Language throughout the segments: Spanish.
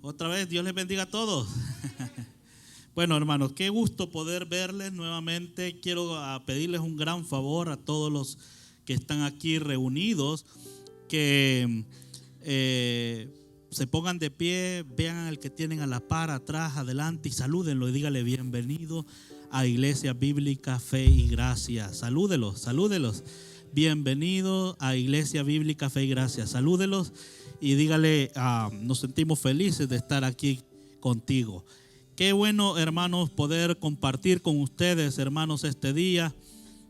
Otra vez, Dios les bendiga a todos. Bueno, hermanos, qué gusto poder verles nuevamente. Quiero pedirles un gran favor a todos los que están aquí reunidos, que se pongan de pie, vean al que tienen a la par, atrás, adelante y salúdenlo y dígale bienvenido a Iglesia Bíblica Fe y Gracia. Salúdelos. Bienvenido a Iglesia Bíblica Fe y Gracia. Salúdelos y dígale, nos sentimos felices de estar aquí contigo. Qué bueno, hermanos, poder compartir con ustedes, hermanos, este día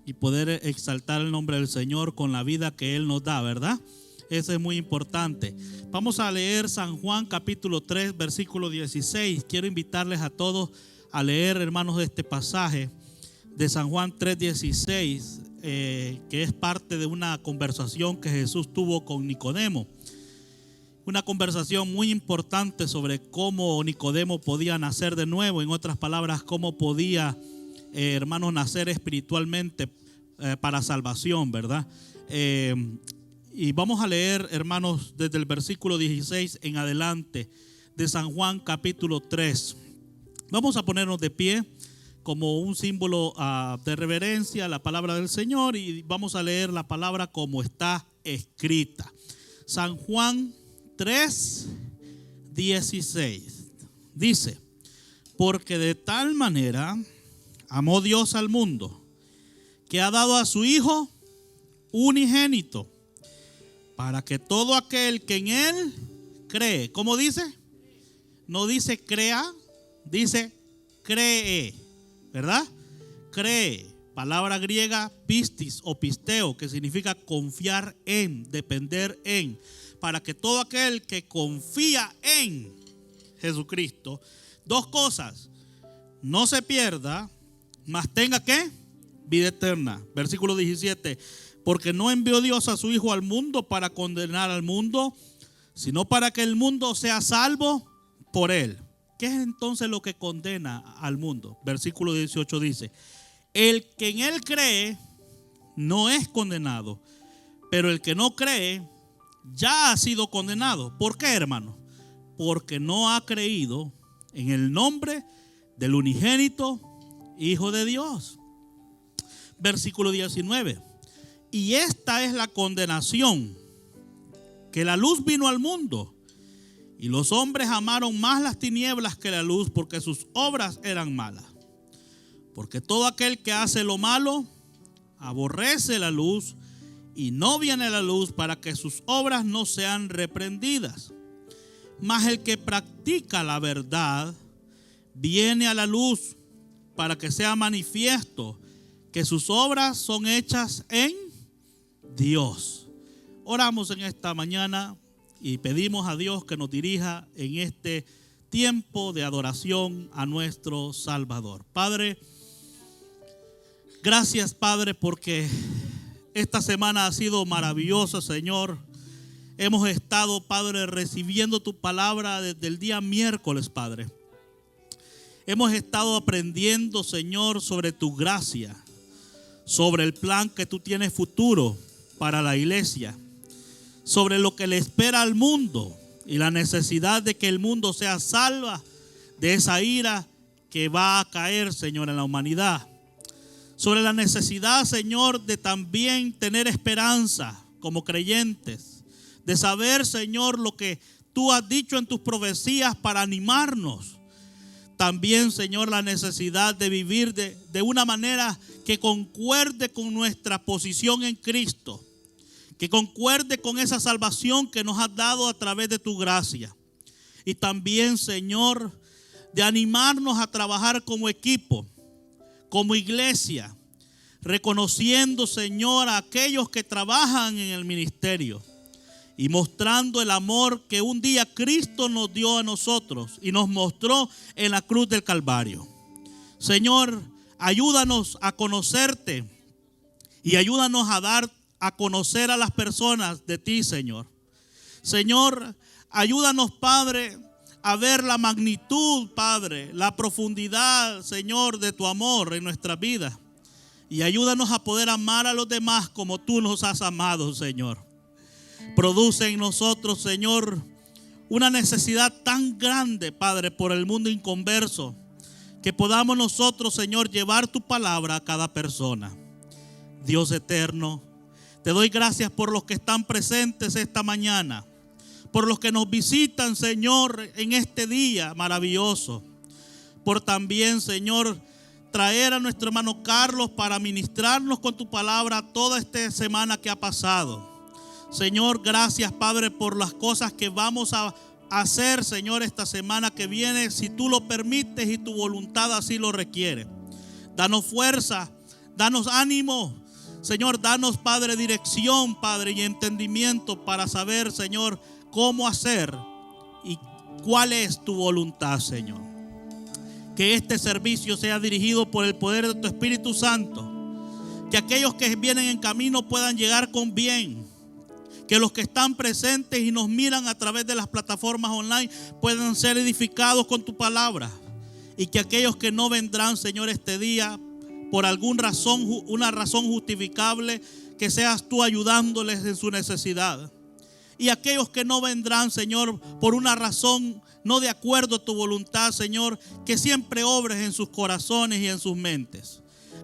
y poder exaltar el nombre del Señor con la vida que Él nos da, ¿verdad? Eso es muy importante. Vamos a leer San Juan capítulo 3, versículo 16. Quiero invitarles a todos a leer, hermanos, este pasaje de San Juan 3, 16, que es parte de una conversación que Jesús tuvo con Nicodemo. Una conversación muy importante sobre cómo Nicodemo podía nacer de nuevo. En otras palabras, cómo podía, hermanos, nacer espiritualmente para salvación, ¿verdad? Y vamos a leer, hermanos, desde el versículo 16 en adelante de San Juan capítulo 3. Vamos a ponernos de pie como un símbolo de reverencia a la palabra del Señor y vamos a leer la palabra como está escrita. San Juan 3, 16 dice: porque de tal manera amó Dios al mundo, que ha dado a su Hijo unigénito, para que todo aquel que en Él cree, ¿cómo dice? No dice crea, dice cree, ¿verdad? Cree, palabra griega pistis o pisteo, que significa confiar en, depender en. Para que todo aquel que confía en Jesucristo, dos cosas, no se pierda, mas tenga ¿qué? Vida eterna. Versículo 17, porque no envió Dios a su Hijo al mundo para condenar al mundo, sino para que el mundo sea salvo por Él. ¿Qué es entonces lo que condena al mundo? Versículo 18 dice: el que en Él cree no es condenado, pero el que no cree ya ha sido condenado. ¿Por qué, hermano? Porque no ha creído en el nombre del unigénito Hijo de Dios. Versículo 19. Y esta es la condenación, que la luz vino al mundo, y los hombres amaron más las tinieblas que la luz, porque sus obras eran malas. Porque todo aquel que hace lo malo aborrece la luz y no viene a la luz, para que sus obras no sean reprendidas. Mas el que practica la verdad viene a la luz, para que sea manifiesto que sus obras son hechas en Dios. Oramos en esta mañana y pedimos a Dios que nos dirija en este tiempo de adoración a nuestro Salvador. Padre, gracias, Padre, porque esta semana ha sido maravillosa, Señor. Hemos estado, Padre, recibiendo tu palabra desde el día miércoles, Padre. Hemos estado aprendiendo, Señor, sobre tu gracia, sobre el plan que tú tienes futuro para la iglesia, sobre lo que le espera al mundo y la necesidad de que el mundo sea salva de esa ira que va a caer, Señor, en la humanidad. Sobre la necesidad, Señor, de también tener esperanza como creyentes, de saber, Señor, lo que tú has dicho en tus profecías para animarnos. También, Señor, la necesidad de vivir de una manera que concuerde con nuestra posición en Cristo, que concuerde con esa salvación que nos has dado a través de tu gracia. Y también, Señor, de animarnos a trabajar como equipo, como iglesia, reconociendo, Señor, a aquellos que trabajan en el ministerio y mostrando el amor que un día Cristo nos dio a nosotros y nos mostró en la cruz del Calvario. Señor, ayúdanos a conocerte y ayúdanos a dar a conocer a las personas de ti, Señor. Señor, ayúdanos, Padre, a ver la magnitud, Padre, la profundidad, Señor, de tu amor en nuestra vida. Y ayúdanos a poder amar a los demás como tú nos has amado, Señor. Produce en nosotros, Señor, una necesidad tan grande, Padre, por el mundo inconverso, que podamos nosotros, Señor, llevar tu palabra a cada persona. Dios eterno, te doy gracias por los que están presentes esta mañana, por los que nos visitan, Señor, en este día maravilloso, por también, Señor, traer a nuestro hermano Carlos para ministrarnos con tu palabra toda esta semana que ha pasado. Señor, gracias, Padre, por las cosas que vamos a hacer, Señor, esta semana que viene, si tú lo permites y tu voluntad así lo requiere. Danos fuerza, danos ánimo, Señor, danos, Padre, dirección, Padre, y entendimiento para saber, Señor, cómo hacer y cuál es tu voluntad, Señor. Que este servicio sea dirigido por el poder de tu Espíritu Santo. Que aquellos que vienen en camino puedan llegar con bien. Que los que están presentes y nos miran a través de las plataformas online puedan ser edificados con tu palabra. Y que aquellos que no vendrán, Señor, este día, por alguna razón, una razón justificable, que seas tú ayudándoles en su necesidad. Y aquellos que no vendrán, Señor, por una razón no de acuerdo a tu voluntad, Señor, que siempre obres en sus corazones y en sus mentes.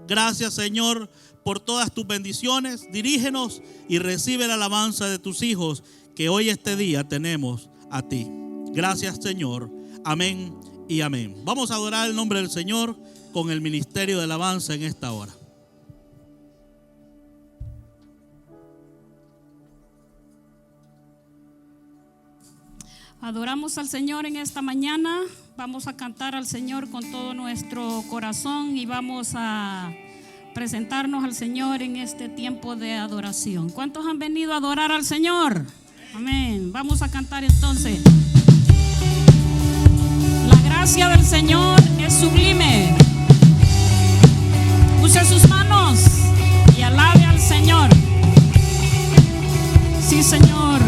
Gracias, Señor, por todas tus bendiciones. Dirígenos y recibe la alabanza de tus hijos que hoy este día tenemos a ti. Gracias, Señor. Amén y amén. Vamos a adorar el nombre del Señor con el ministerio de alabanza en esta hora. Adoramos al Señor en esta mañana. Vamos a cantar al Señor con todo nuestro corazón y vamos a presentarnos al Señor en este tiempo de adoración. ¿Cuántos han venido a adorar al Señor? Amén. Vamos a cantar entonces. La gracia del Señor es sublime. Use sus manos y alabe al Señor. Sí, Señor.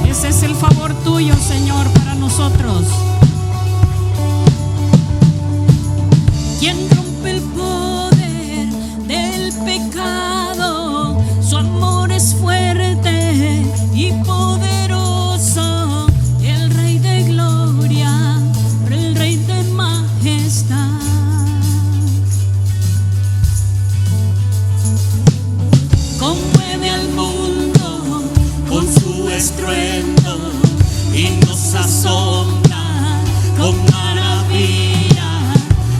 Ese es el favor tuyo, Señor, para nosotros. Quien rompe el poder del pecado, su amor es fuerte y poderoso. El Rey de gloria, el Rey de majestad. Conmueve al mundo con su estruendo y nos asombra con maravilla.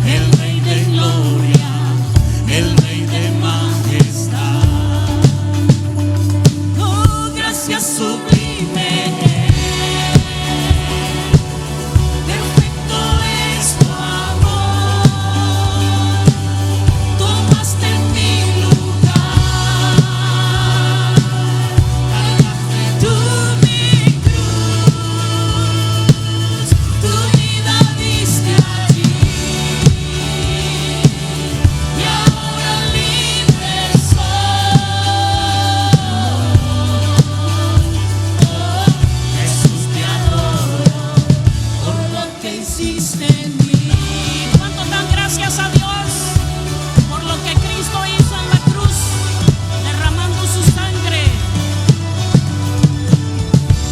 El Rey de gloria, el Rey de majestad. Oh, gracias sublime, perfecto es tu amor. Tomaste mi lugar, tú mi cruz, tu vida diste allí, y ahora libre soy. Jesús, te adoro por lo que hiciste en mí. ¿Cuánto dan gracias a Dios por lo que Cristo hizo en la cruz, derramando su sangre?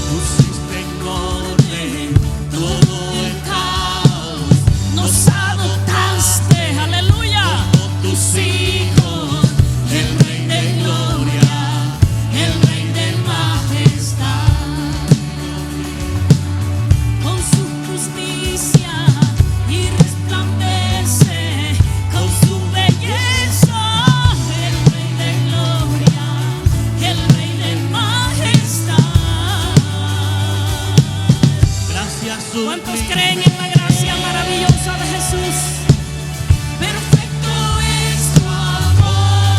Pusiste en orden todo el caos, nos adoptaste, aleluya, como tus hijos. El Rey de gloria, el Rey de majestad. Con su justicia y resplandece con su belleza. El Rey de gloria, el Rey de majestad. Gracias, ¿Cuántos sublime. creen en la gracia maravillosa de Jesús? Perfecto es tu amor.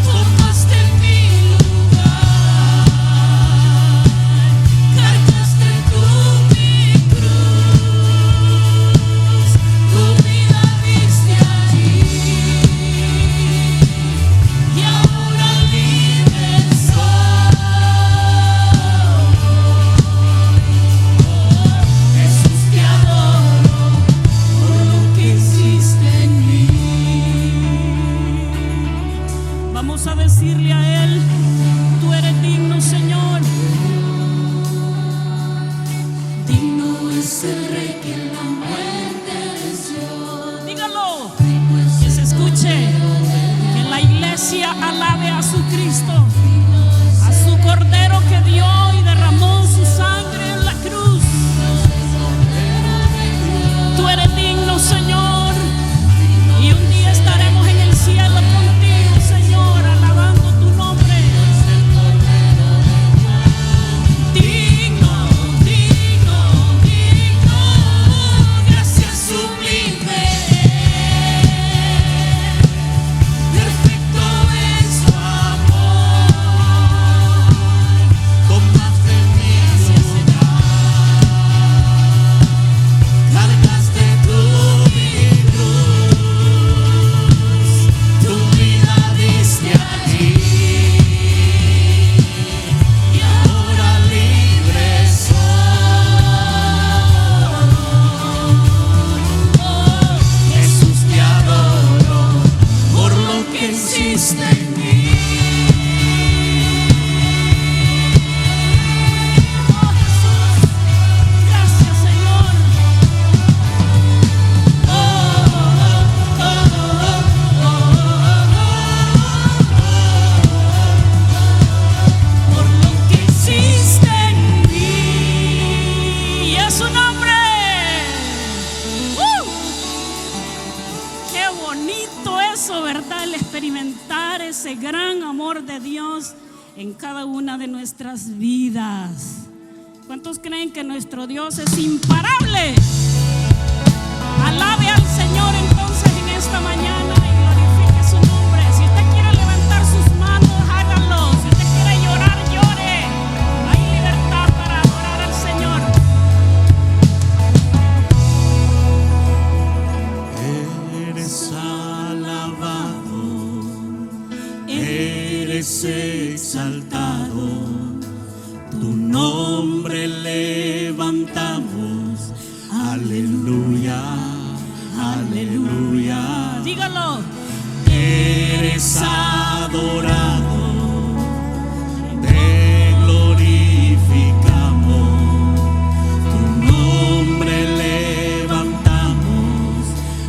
Tomaste mi lugar, cargaste tú mi cruz, tu vida diste allí, y ahora libre soy. es el Rey que la muerte venció. Dígalo, que se escuche, que la iglesia alabe a su Cristo, a su Cordero que dio y derramó su sangre en la cruz. Tú eres digno, Señor, y un día estaremos en el cielo contigo, Señor, alabando tu nombre. Digno, digno, digno, gracias sublime, perfecto es tu amor, con más de mí cargaste tu cruz, tu vida diste allí, y ahora libre soy. Jesús, te adoro por lo que hiciste en mí. Gracias, Señor. Por lo que hiciste en mí. Y es su nombre. Qué bonito eso, ¿verdad? El experimentar ese gran amor de Dios en cada una de nuestras vidas. ¿Cuántos creen que nuestro Dios es imparable? Alabe al Señor entonces en esta mañana y glorifique su nombre. Si usted quiere levantar sus manos, hágalo. Si usted quiere llorar, llore. Hay libertad para adorar al Señor. Eres alabado, eres exaltado, tu nombre levantamos. Aleluya, aleluya. Dígalo. Eres adorado, te glorificamos, tu nombre levantamos.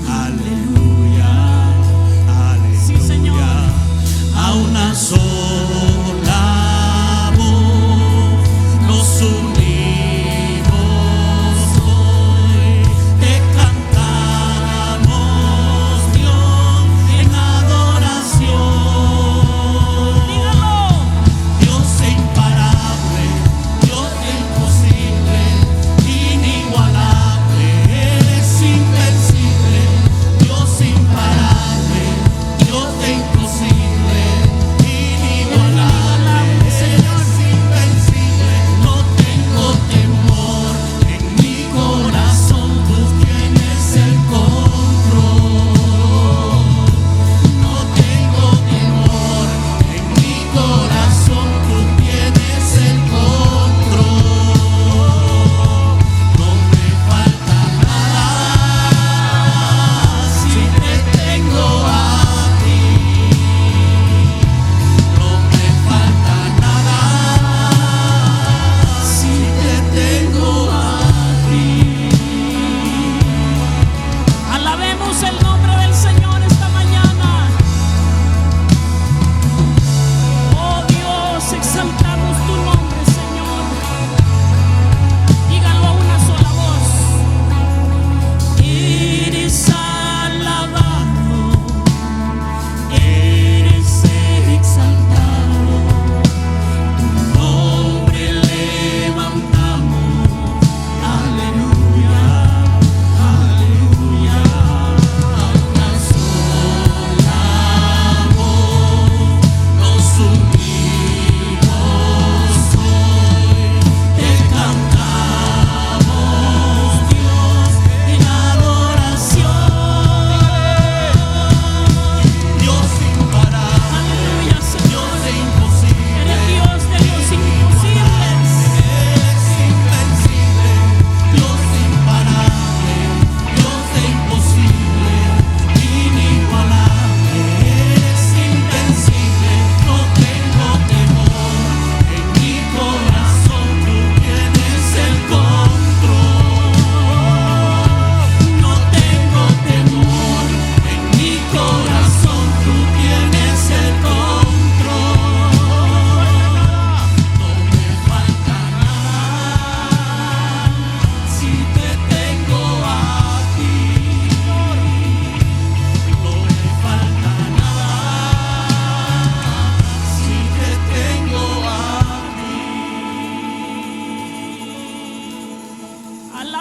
Aleluya, aleluya. Sí, Señor. A una sola voz nos unimos hoy, te cantamos, Dios, en adoración.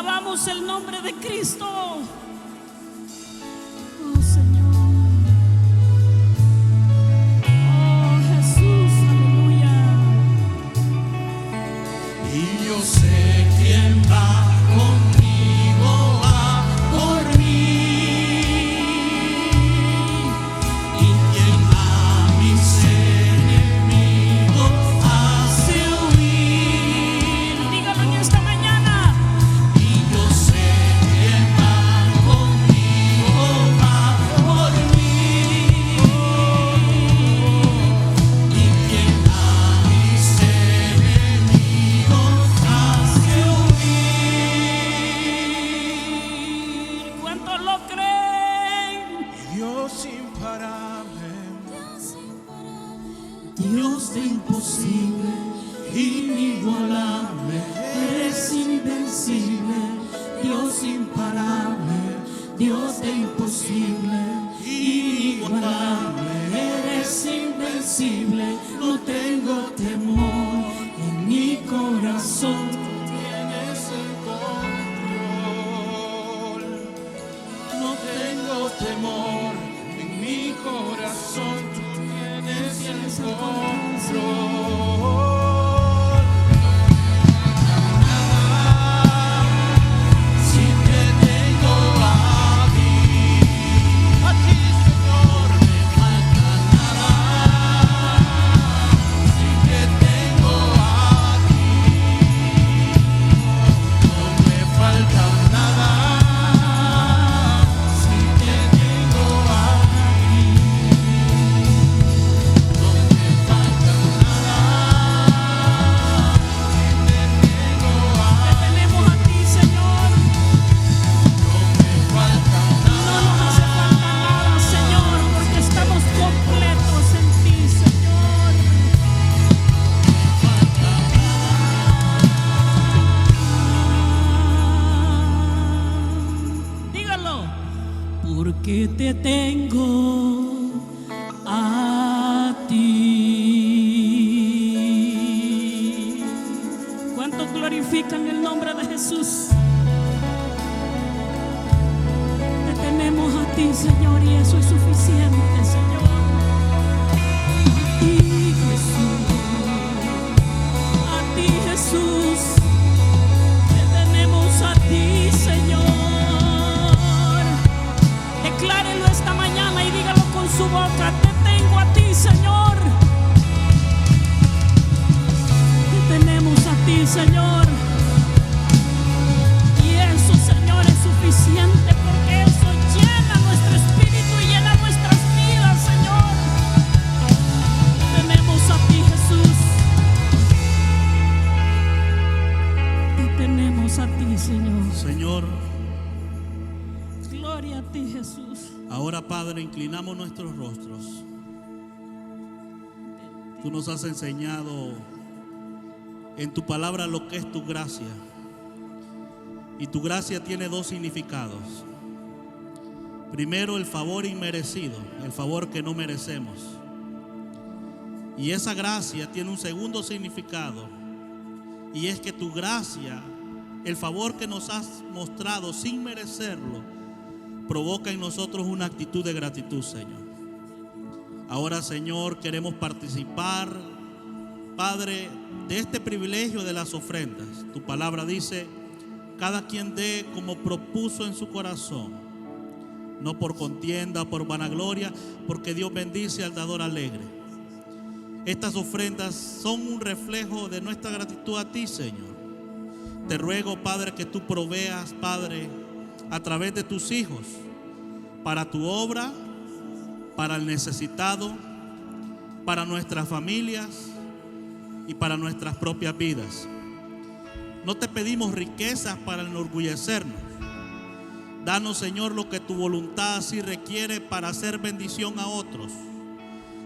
alabamos el nombre de Cristo. Oh Señor. Oh Jesús, aleluya. Y yo sé quién va conmigo a por mí. Y quien a mis enemigos hace huir. Dígalo en esta mañana. Y yo sé quién va conmigo a por mí. Y quien a mis enemigos hace huir. ¿Cuántos lo creen? Dios imparable, Dios de imposible, inigualable, eres invencible. Dios imparable, Dios de imposible, inigualable, eres invencible. No tengo temor en mi corazón, tienes el control. No tengo temor en mi corazón, tú tienes el control. Si te tengo a ti, Señor, me falta nada. Si te tengo a ti, no me falta nada. Si te tengo a ti, no me falta nada. Si te tengo a Te tenemos a ti, Señor. no me falta No nos hace falta nada, Señor, porque estamos completos en ti, Señor. Dígalo. Porque te tengo a ti. ¿Cuántos glorifican el nombre de Jesús? Te tenemos a ti, Señor, y eso es suficiente, Señor. A ti, Jesús. A ti, Jesús. Te tenemos a ti, Señor. Declárelo esta mañana y dígalo con su boca. Te tengo a ti, Señor. Te tenemos a ti, Señor. Y eso, Señor, es suficiente, porque eso llena nuestro espíritu y llena nuestras vidas, Señor. Te tenemos a ti, Jesús. Te tenemos a ti, Señor. Señor, Gloria a ti, Jesús. ahora, Padre, inclinamos nuestros rostros. Tú nos has enseñado en tu palabra lo que es tu gracia. Y tu gracia tiene dos significados. Primero, el favor inmerecido, el favor que no merecemos. Y esa gracia tiene un segundo significado, y es que tu gracia, el favor que nos has mostrado sin merecerlo, provoca en nosotros una actitud de gratitud, Señor. Ahora, Señor, queremos participar, Padre, de este privilegio de las ofrendas. Tu palabra dice: cada quien dé como propuso en su corazón, no por contienda o por vanagloria, porque Dios bendice al dador alegre. Estas ofrendas son un reflejo de nuestra gratitud a ti, Señor. Te ruego, Padre, que tú proveas, Padre, a través de tus hijos, para tu obra, para el necesitado, para nuestras familias y para nuestras propias vidas. No te pedimos riquezas para enorgullecernos. Danos, Señor, lo que tu voluntad así requiere para hacer bendición a otros,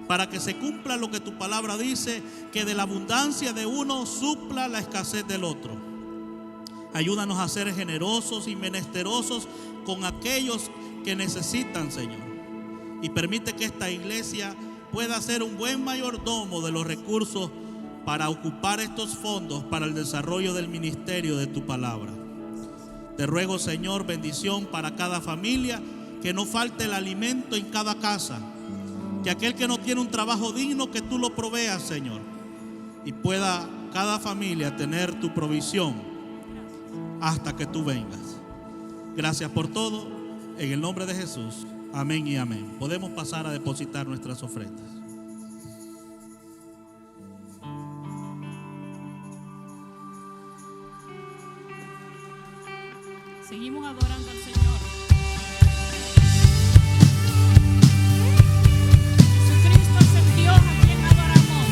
para que se cumpla lo que tu palabra dice, que de la abundancia de uno supla la escasez del otro. Ayúdanos a ser generosos y menesterosos con aquellos que necesitan, Señor. Y permite que esta iglesia pueda ser un buen mayordomo de los recursos para ocupar estos fondos para el desarrollo del ministerio de tu palabra. Te ruego, Señor, bendición para cada familia, que no falte el alimento en cada casa, que aquel que no tiene un trabajo digno, que tú lo proveas, Señor, y pueda cada familia tener tu provisión hasta que tú vengas. Gracias por todo, en el nombre de Jesús, amén y amén. Podemos pasar a depositar nuestras ofrendas. Seguimos adorando al Señor. Jesucristo es el Dios a quien adoramos.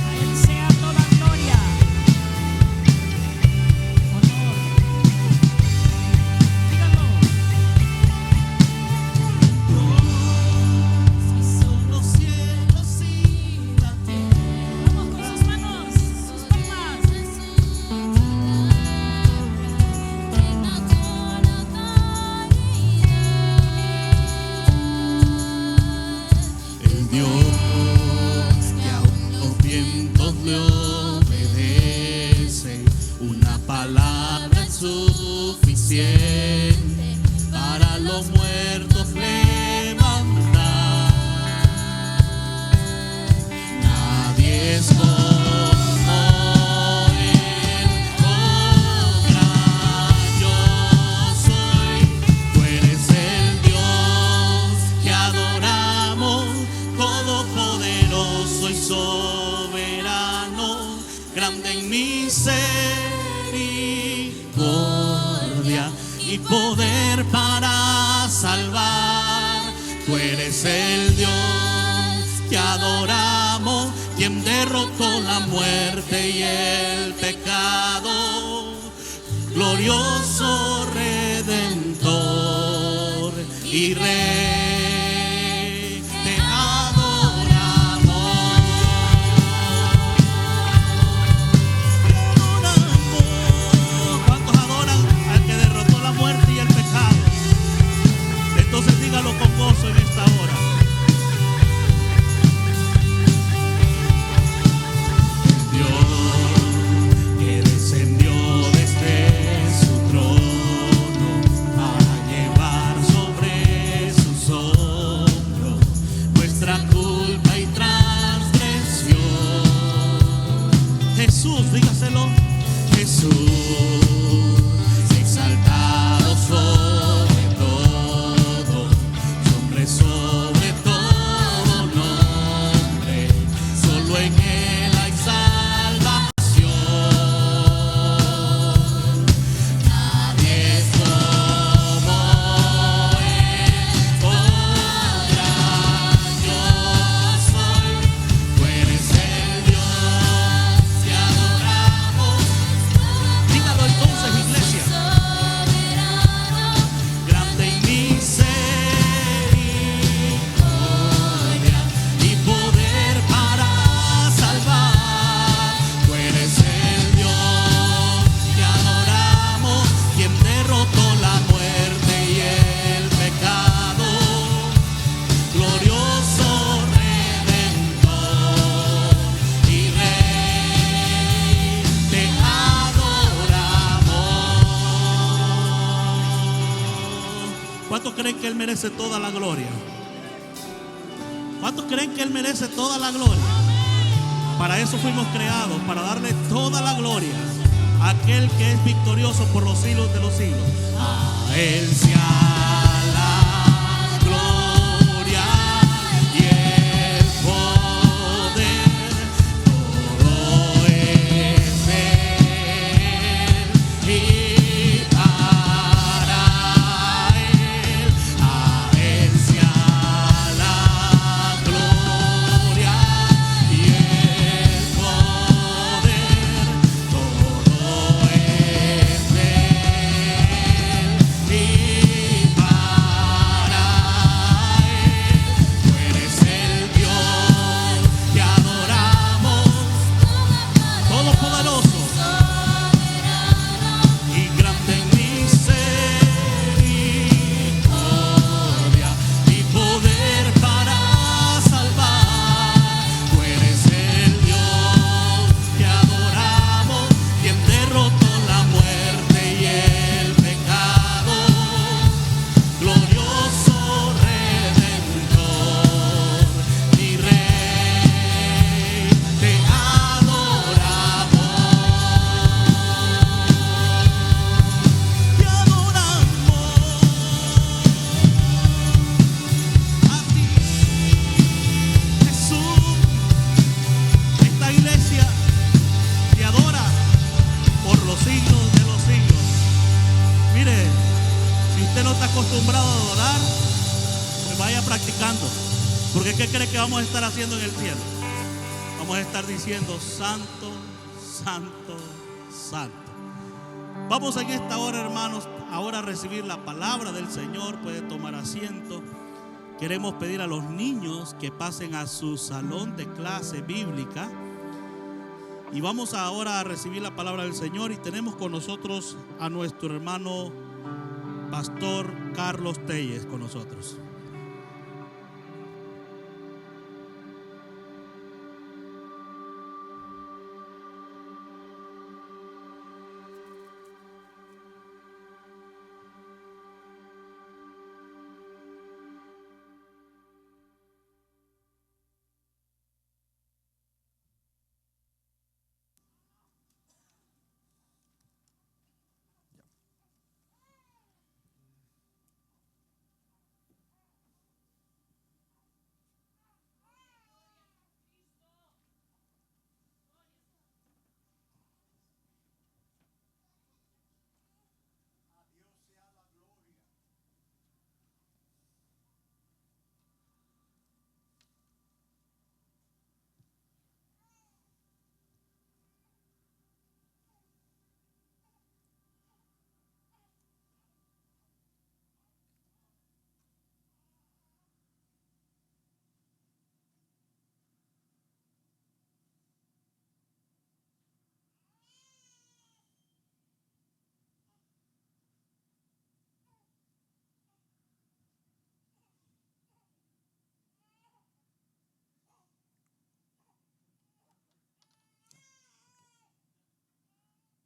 A Él sea toda gloria, honor. Dígalo. Si son los cielos y la tierra, Vamos con sus manos, sus palmas. el Dios que aún los vientos le obedecen, una palabra es suficiente para los muertos levantar. Nadie es como Él, oh gran yo soy. Tú eres el Dios que adoramos, todopoderoso y soberano, grande en misericordia y poder para salvar. Tú eres el Dios que adoramos, quien derrotó la muerte y el pecado, glorioso Redentor y Rey, te adoramos. ¿Cuántos adoran al que derrotó la muerte y el pecado? Entonces dígalo con gozo en esta hora. Dios que descendió desde su trono para llevar sobre sus hombros nuestra culpa y transgresión. Jesús, dígaselo. Jesús, exaltado sobre todo, sobre todo nombre, solo en Él hay salvación. Nadie es como Él, oh gran yo soy. Tú eres el Dios que adoramos. Dígalo entonces, iglesia. Grande en misericordia y poder para salvar. Tú eres el Dios que adoramos, quien derrotó la muerte y el pecado, glorioso Redentor y Rey, te adoramos. ¿Cuántos creen que Él merece toda la gloria? ¿Cuántos creen que Él merece toda la gloria? Para eso fuimos creados, para darle toda la gloria a aquel que es victorioso por los siglos de los siglos. A Él sea la gloria y el poder, todo es de Él y para Él. A Él sea la gloria y el poder, todo es de Él y para vaya practicando. Porque ¿qué cree que vamos a estar haciendo en el cielo? Vamos a estar diciendo santo, santo, santo. Vamos en esta hora, hermanos, ahora a recibir la palabra del Señor. Puede tomar asiento. Queremos pedir a los niños que pasen a su salón de clase bíblica. Y vamos ahora a recibir la palabra del Señor. Y tenemos con nosotros a nuestro hermano Pastor Carlos Telles con nosotros.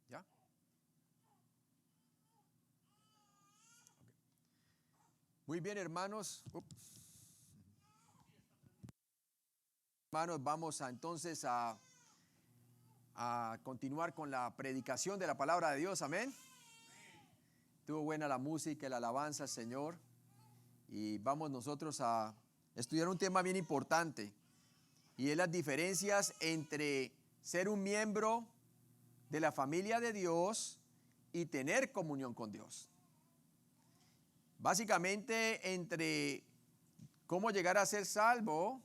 ¿Ya? Muy bien, hermanos. Hermanos, vamos entonces a continuar con la predicación de la palabra de Dios. Amén. Estuvo buena la música y la alabanza al Señor. Y vamos nosotros a estudiar un tema bien importante. Y es las diferencias entre ser un miembro de la familia de Dios y tener comunión con Dios. Básicamente entre cómo llegar a ser salvo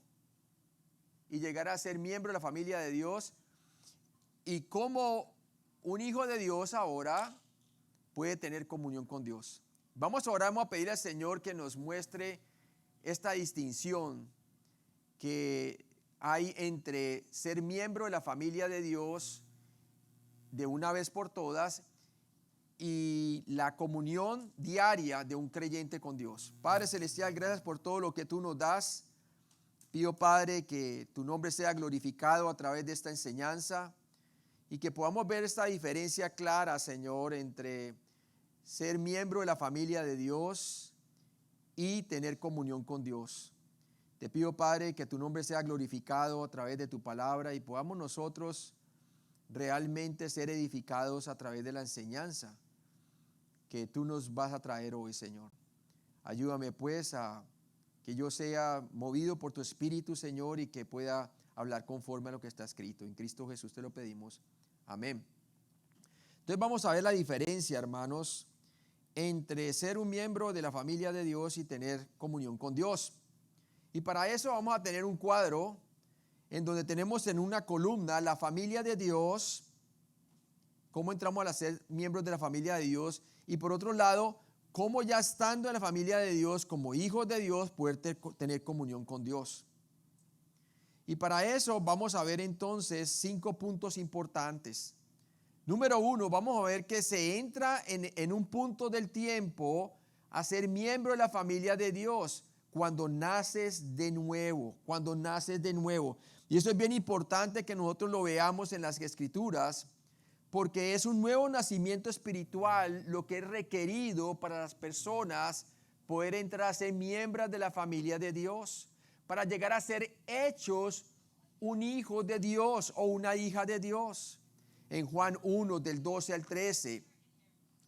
y llegar a ser miembro de la familia de Dios, y cómo un hijo de Dios ahora puede tener comunión con Dios. Vamos a orar, vamos a pedir al Señor que nos muestre esta distinción que hay entre ser miembro de la familia de Dios de una vez por todas y la comunión diaria de un creyente con Dios. Padre Celestial, gracias por todo lo que tú nos das. Pido, Padre, que tu nombre sea glorificado a través de esta enseñanza y que podamos ver esta diferencia clara, Señor, entre ser miembro de la familia de Dios y tener comunión con Dios. Te pido, Padre, que tu nombre sea glorificado a través de tu palabra y podamos nosotros realmente ser edificados a través de la enseñanza que tú nos vas a traer hoy, Señor. Ayúdame pues a que yo sea movido por tu Espíritu, Señor, y que pueda hablar conforme a lo que está escrito. En Cristo Jesús te lo pedimos. Amén. Entonces vamos a ver la diferencia, hermanos, entre ser un miembro de la familia de Dios y tener comunión con Dios. Y para eso vamos a tener un cuadro en donde tenemos en una columna la familia de Dios, cómo entramos a ser miembros de la familia de Dios, y por otro lado, cómo ya estando en la familia de Dios, como hijos de Dios, poder tener comunión con Dios. Y para eso vamos a ver entonces 5 puntos importantes. Número 1, vamos a ver que se entra en un punto del tiempo a ser miembro de la familia de Dios cuando naces de nuevo, Y eso es bien importante que nosotros lo veamos en las Escrituras, porque es un nuevo nacimiento espiritual lo que es requerido para las personas poder entrar a ser miembros de la familia de Dios, para llegar a ser hechos un hijo de Dios o una hija de Dios. En Juan 1, del 12 al 13,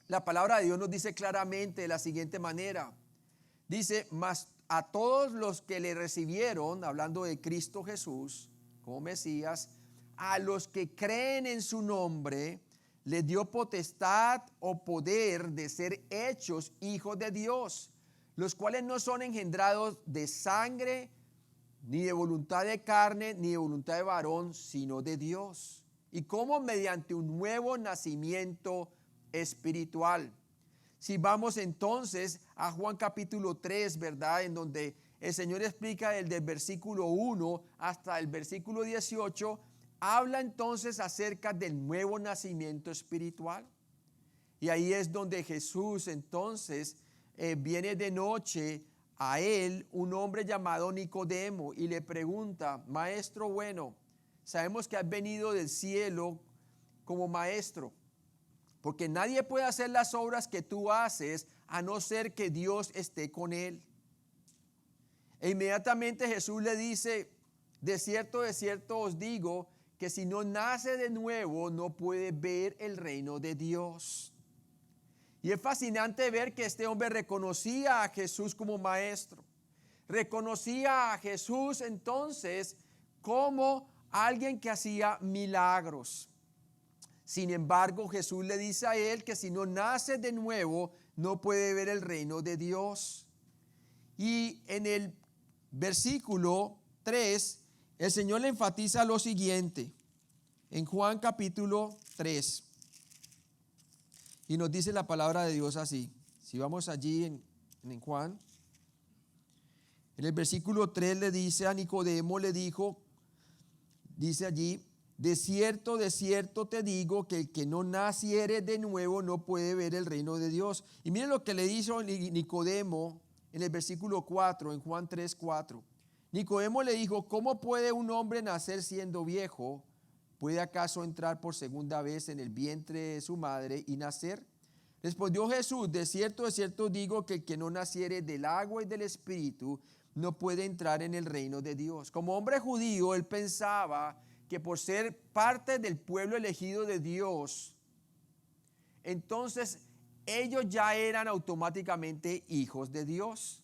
la palabra de Dios nos dice claramente de la siguiente manera. Dice, mas a todos los que le recibieron, hablando de Cristo Jesús como Mesías, a los que creen en su nombre, les dio potestad o poder de ser hechos hijos de Dios, los cuales no son engendrados de sangre, ni de voluntad de carne, ni de voluntad de varón, sino de Dios. Y como mediante un nuevo nacimiento espiritual. Si vamos entonces a Juan capítulo 3, ¿verdad? En donde el Señor explica desde el versículo 1 hasta el versículo 18, habla entonces acerca del nuevo nacimiento espiritual. Y ahí es donde Jesús entonces viene de noche a él un hombre llamado Nicodemo y le pregunta: maestro bueno, sabemos que has venido del cielo como maestro, porque nadie puede hacer las obras que tú haces a no ser que Dios esté con él. E inmediatamente Jesús le dice: de cierto os digo, que si no nace de nuevo no puede ver el reino de Dios. Y es fascinante ver que este hombre reconocía a Jesús como maestro. Reconocía a Jesús entonces como alguien que hacía milagros. Sin embargo, Jesús le dice a él que si no nace de nuevo no puede ver el reino de Dios. Y en el versículo 3, el Señor le enfatiza lo siguiente, en Juan capítulo 3. Y nos dice la palabra de Dios así. Si vamos allí en Juan, en el versículo 3 le dice a Nicodemo, le dijo, dice allí: de cierto te digo que el que no naciere de nuevo no puede ver el reino de Dios. Y miren lo que le dijo Nicodemo en el versículo 4, en Juan 3, 4. Nicodemo le dijo: ¿cómo puede un hombre nacer siendo viejo? ¿Puede acaso entrar por segunda vez en el vientre de su madre y nacer? Respondió Jesús: de cierto digo que el que no naciere del agua y del espíritu no puede entrar en el reino de Dios. Como hombre judío, él pensaba que por ser parte del pueblo elegido de Dios, entonces ellos ya eran automáticamente hijos de Dios.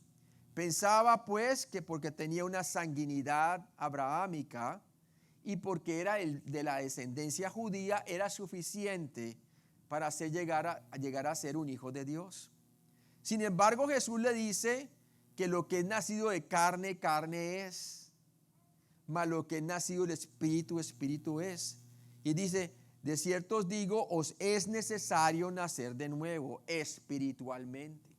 Pensaba pues que porque tenía una sanguinidad abrahámica y porque era de la descendencia judía, era suficiente para llegar a ser un hijo de Dios. Sin embargo, Jesús le dice que lo que es nacido de carne, carne es, mas lo que es nacido del espíritu, espíritu es. Y dice: de cierto os digo, os es necesario nacer de nuevo espiritualmente.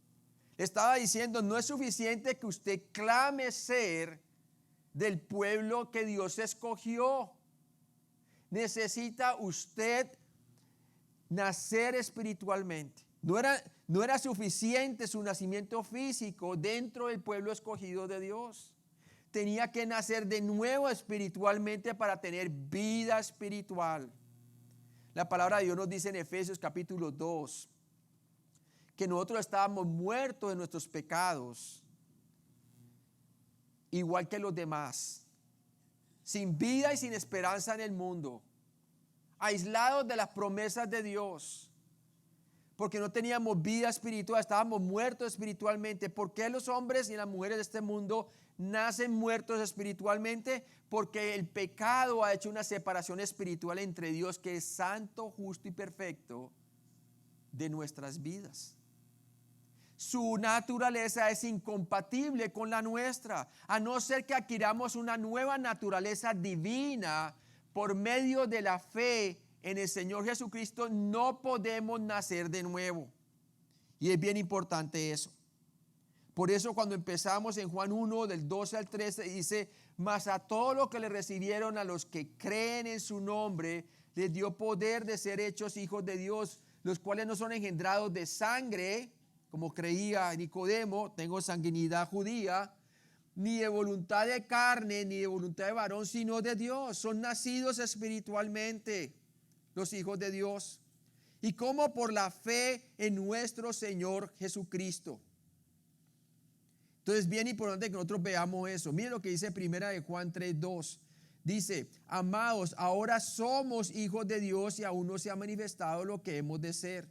Le estaba diciendo: no es suficiente que usted clame ser del pueblo que Dios escogió. Necesita usted nacer espiritualmente. No era suficiente su nacimiento físico dentro del pueblo escogido de Dios. Tenía que nacer de nuevo espiritualmente para tener vida espiritual. La palabra de Dios nos dice en Efesios capítulo 2 que nosotros estábamos muertos en nuestros pecados, igual que los demás, sin vida y sin esperanza en el mundo, aislados de las promesas de Dios, porque no teníamos vida espiritual, estábamos muertos espiritualmente. ¿Por qué los hombres y las mujeres de este mundo nacen muertos espiritualmente? Porque el pecado ha hecho una separación espiritual entre Dios, que es santo, justo y perfecto, de nuestras vidas. Su naturaleza es incompatible con la nuestra, a no ser que adquiramos una nueva naturaleza divina por medio de la fe en el Señor Jesucristo. No podemos nacer de nuevo. Y es bien importante eso. Por eso cuando empezamos en Juan 1 del 12 al 13 dice: mas a todos los que le recibieron, a los que creen en su nombre, les dio poder de ser hechos hijos de Dios, los cuales no son engendrados de sangre, como creía Nicodemo, tengo sanguinidad judía, ni de voluntad de carne, ni de voluntad de varón, sino de Dios. Son nacidos espiritualmente los hijos de Dios. Y como por la fe en nuestro Señor Jesucristo. Entonces, bien importante que nosotros veamos eso. Miren lo que dice primera de Juan 3:2. Dice: amados, ahora somos hijos de Dios y aún no se ha manifestado lo que hemos de ser.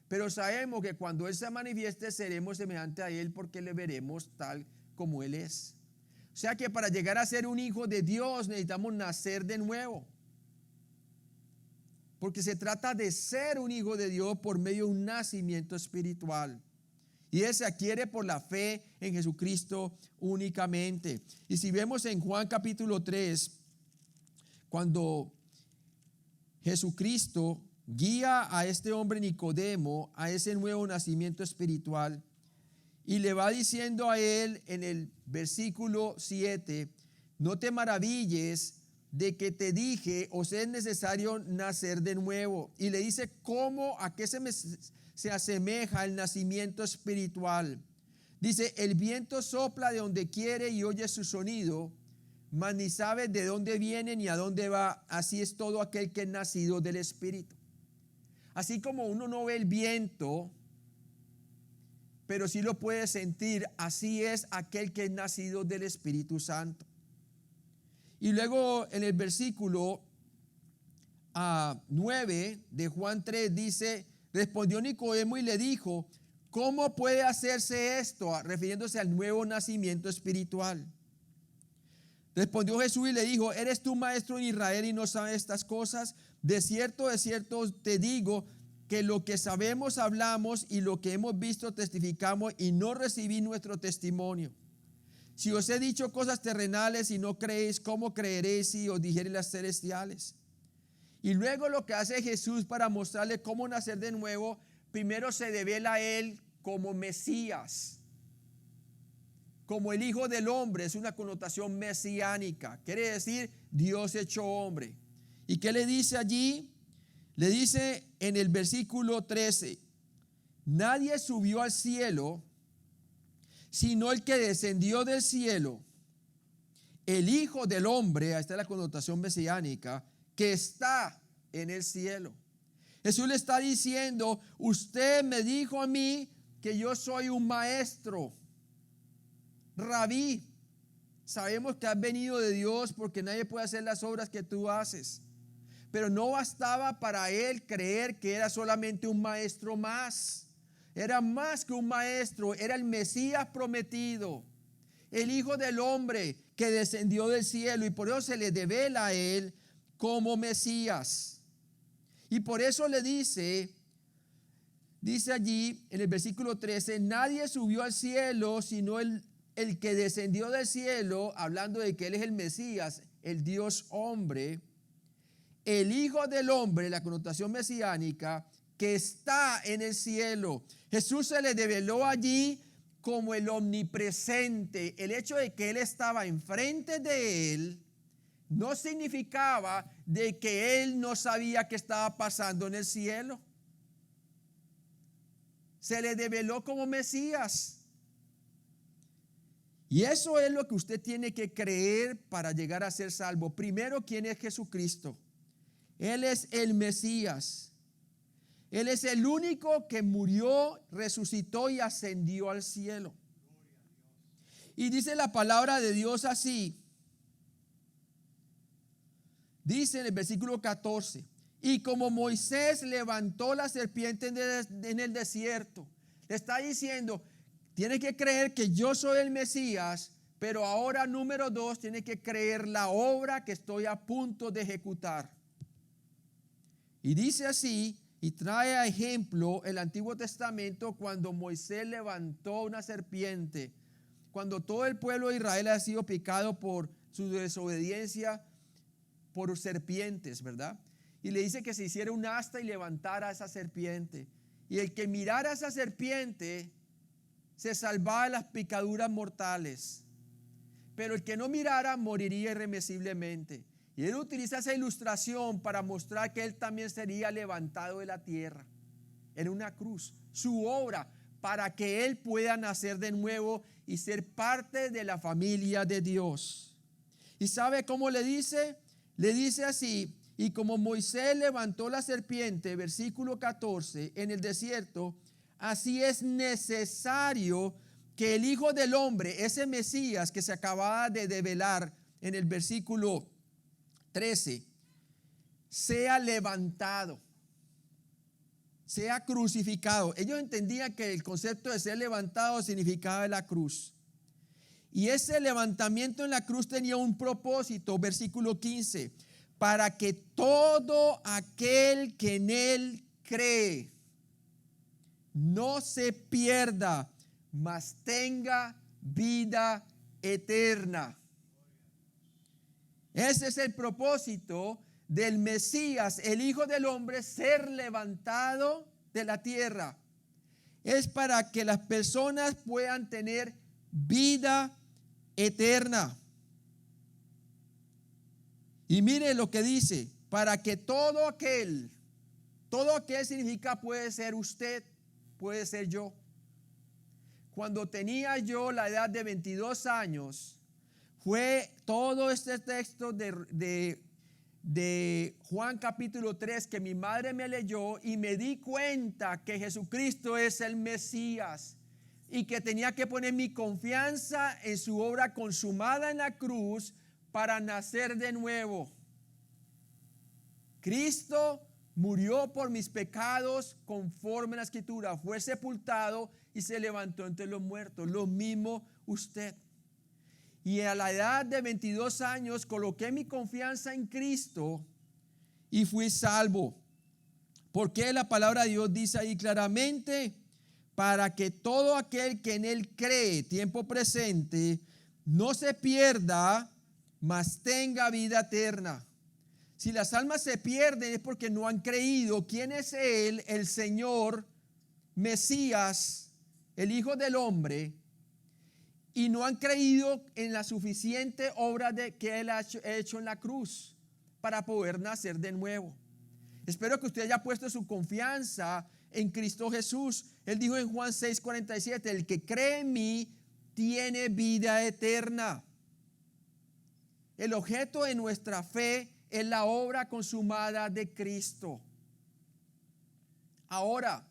Pero sabemos que cuando Él se manifieste seremos semejantes a Él, porque le veremos tal como Él es. O sea que para llegar a ser un hijo de Dios necesitamos nacer de nuevo. Porque se trata de ser un hijo de Dios por medio de un nacimiento espiritual. y se adquiere por la fe en Jesucristo únicamente. Y si vemos en Juan capítulo 3, cuando Jesucristo guía a este hombre Nicodemo a ese nuevo nacimiento espiritual y le va diciendo a él en el versículo 7, no te maravilles de que te dije, os es necesario nacer de nuevo. Y le dice, ¿cómo? ¿A qué se asemeja el nacimiento espiritual? Dice, el viento sopla de donde quiere y oye su sonido, mas ni sabe de dónde viene ni a dónde va. Así es todo aquel que es nacido del Espíritu. Así como uno no ve el viento, pero sí lo puede sentir, así es aquel que es nacido del Espíritu Santo. Y luego en el versículo 9 de Juan 3 dice, respondió Nicodemo y le dijo, ¿cómo puede hacerse esto? Refiriéndose al nuevo nacimiento espiritual. Respondió Jesús y le dijo, ¿eres tú maestro en Israel y no sabes estas cosas? De cierto te digo que lo que sabemos hablamos y lo que hemos visto testificamos y no recibí nuestro testimonio. Si os he dicho cosas terrenales y no creéis, ¿cómo creeréis si os dijere las celestiales? Y luego lo que hace Jesús para mostrarle cómo nacer de nuevo, primero se devela a él como Mesías, como el Hijo del Hombre. Es una connotación mesiánica, quiere decir Dios hecho hombre. ¿Y qué le dice allí? Le dice en el versículo 13, nadie subió al cielo sino el que descendió del cielo, el Hijo del Hombre. Ahí está la connotación mesiánica, que está en el cielo. Jesús le está diciendo, usted me dijo a mí que yo soy un maestro, rabí. Sabemos que has venido de Dios porque nadie puede hacer las obras que tú haces. Pero no bastaba para él creer que era solamente un maestro más. Era más que un maestro, era el Mesías prometido, el Hijo del Hombre que descendió del cielo, y por eso se le devela a él como Mesías. Y por eso le dice allí en el versículo 13, nadie subió al cielo sino el que descendió del cielo, hablando de que él es el Mesías, el Dios hombre, el Hijo del Hombre, la connotación mesiánica, que está en el cielo. Jesús se le develó allí como el omnipresente. El hecho de que él estaba enfrente de él no significaba de que él no sabía qué estaba pasando en el cielo. Se le develó como Mesías. Y eso es lo que usted tiene que creer para llegar a ser salvo. Primero, ¿quién es Jesucristo? Él es el Mesías. Él es el único que murió, resucitó y ascendió al cielo. Y dice la palabra de Dios así. Dice en el versículo 14, y como Moisés levantó la serpiente en el desierto, le está diciendo, tiene que creer que yo soy el Mesías, pero ahora número 2, tiene que creer la obra que estoy a punto de ejecutar. Y dice así, y trae a ejemplo el Antiguo Testamento cuando Moisés levantó una serpiente, cuando todo el pueblo de Israel ha sido picado por su desobediencia por serpientes, ¿verdad? Y le dice que se hiciera un asta y levantara esa serpiente. Y el que mirara a esa serpiente se salvaba de las picaduras mortales, pero el que no mirara moriría irremisiblemente. Y él utiliza esa ilustración para mostrar que él también sería levantado de la tierra en una cruz, su obra, para que él pueda nacer de nuevo y ser parte de la familia de Dios. ¿Y sabe cómo le dice? Le dice así, y como Moisés levantó la serpiente, versículo 14, en el desierto, así es necesario que el Hijo del Hombre, ese Mesías que se acababa de develar en el versículo 13, sea levantado, sea crucificado. Ellos entendían que el concepto de ser levantado significaba la cruz. Y ese levantamiento en la cruz tenía un propósito, versículo 15, para que todo aquel que en él cree no se pierda, mas tenga vida eterna. Ese es el propósito del Mesías, el Hijo del Hombre, ser levantado de la tierra. Es para que las personas puedan tener vida eterna. Y mire lo que dice, para que todo aquel significa puede ser usted, puede ser yo. Cuando tenía yo la edad de 22 años, fue todo este texto de Juan capítulo 3 que mi madre me leyó y me di cuenta que Jesucristo es el Mesías y que tenía que poner mi confianza en su obra consumada en la cruz para nacer de nuevo. Cristo murió por mis pecados conforme a la Escritura, fue sepultado y se levantó entre los muertos. Lo mismo usted. Y a la edad de 22 años coloqué mi confianza en Cristo y fui salvo. Porque la palabra de Dios dice ahí claramente, para que todo aquel que en Él cree, tiempo presente, no se pierda, mas tenga vida eterna. Si las almas se pierden es porque no han creído quién es Él, el Señor, Mesías, el Hijo del Hombre, y no han creído en la suficiente obra que Él ha hecho en la cruz para poder nacer de nuevo. Espero que usted haya puesto su confianza en Cristo Jesús. Él dijo en Juan 6:47, el que cree en mí tiene vida eterna. El objeto de nuestra fe es la obra consumada de Cristo. Ahora,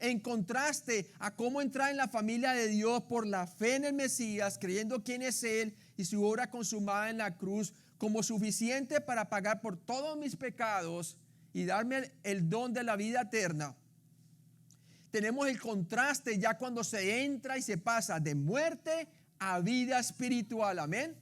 en contraste a cómo entrar en la familia de Dios por la fe en el Mesías, creyendo quién es Él y su obra consumada en la cruz como suficiente para pagar por todos mis pecados y darme el don de la vida eterna, tenemos el contraste ya cuando se entra y se pasa de muerte a vida espiritual, amén,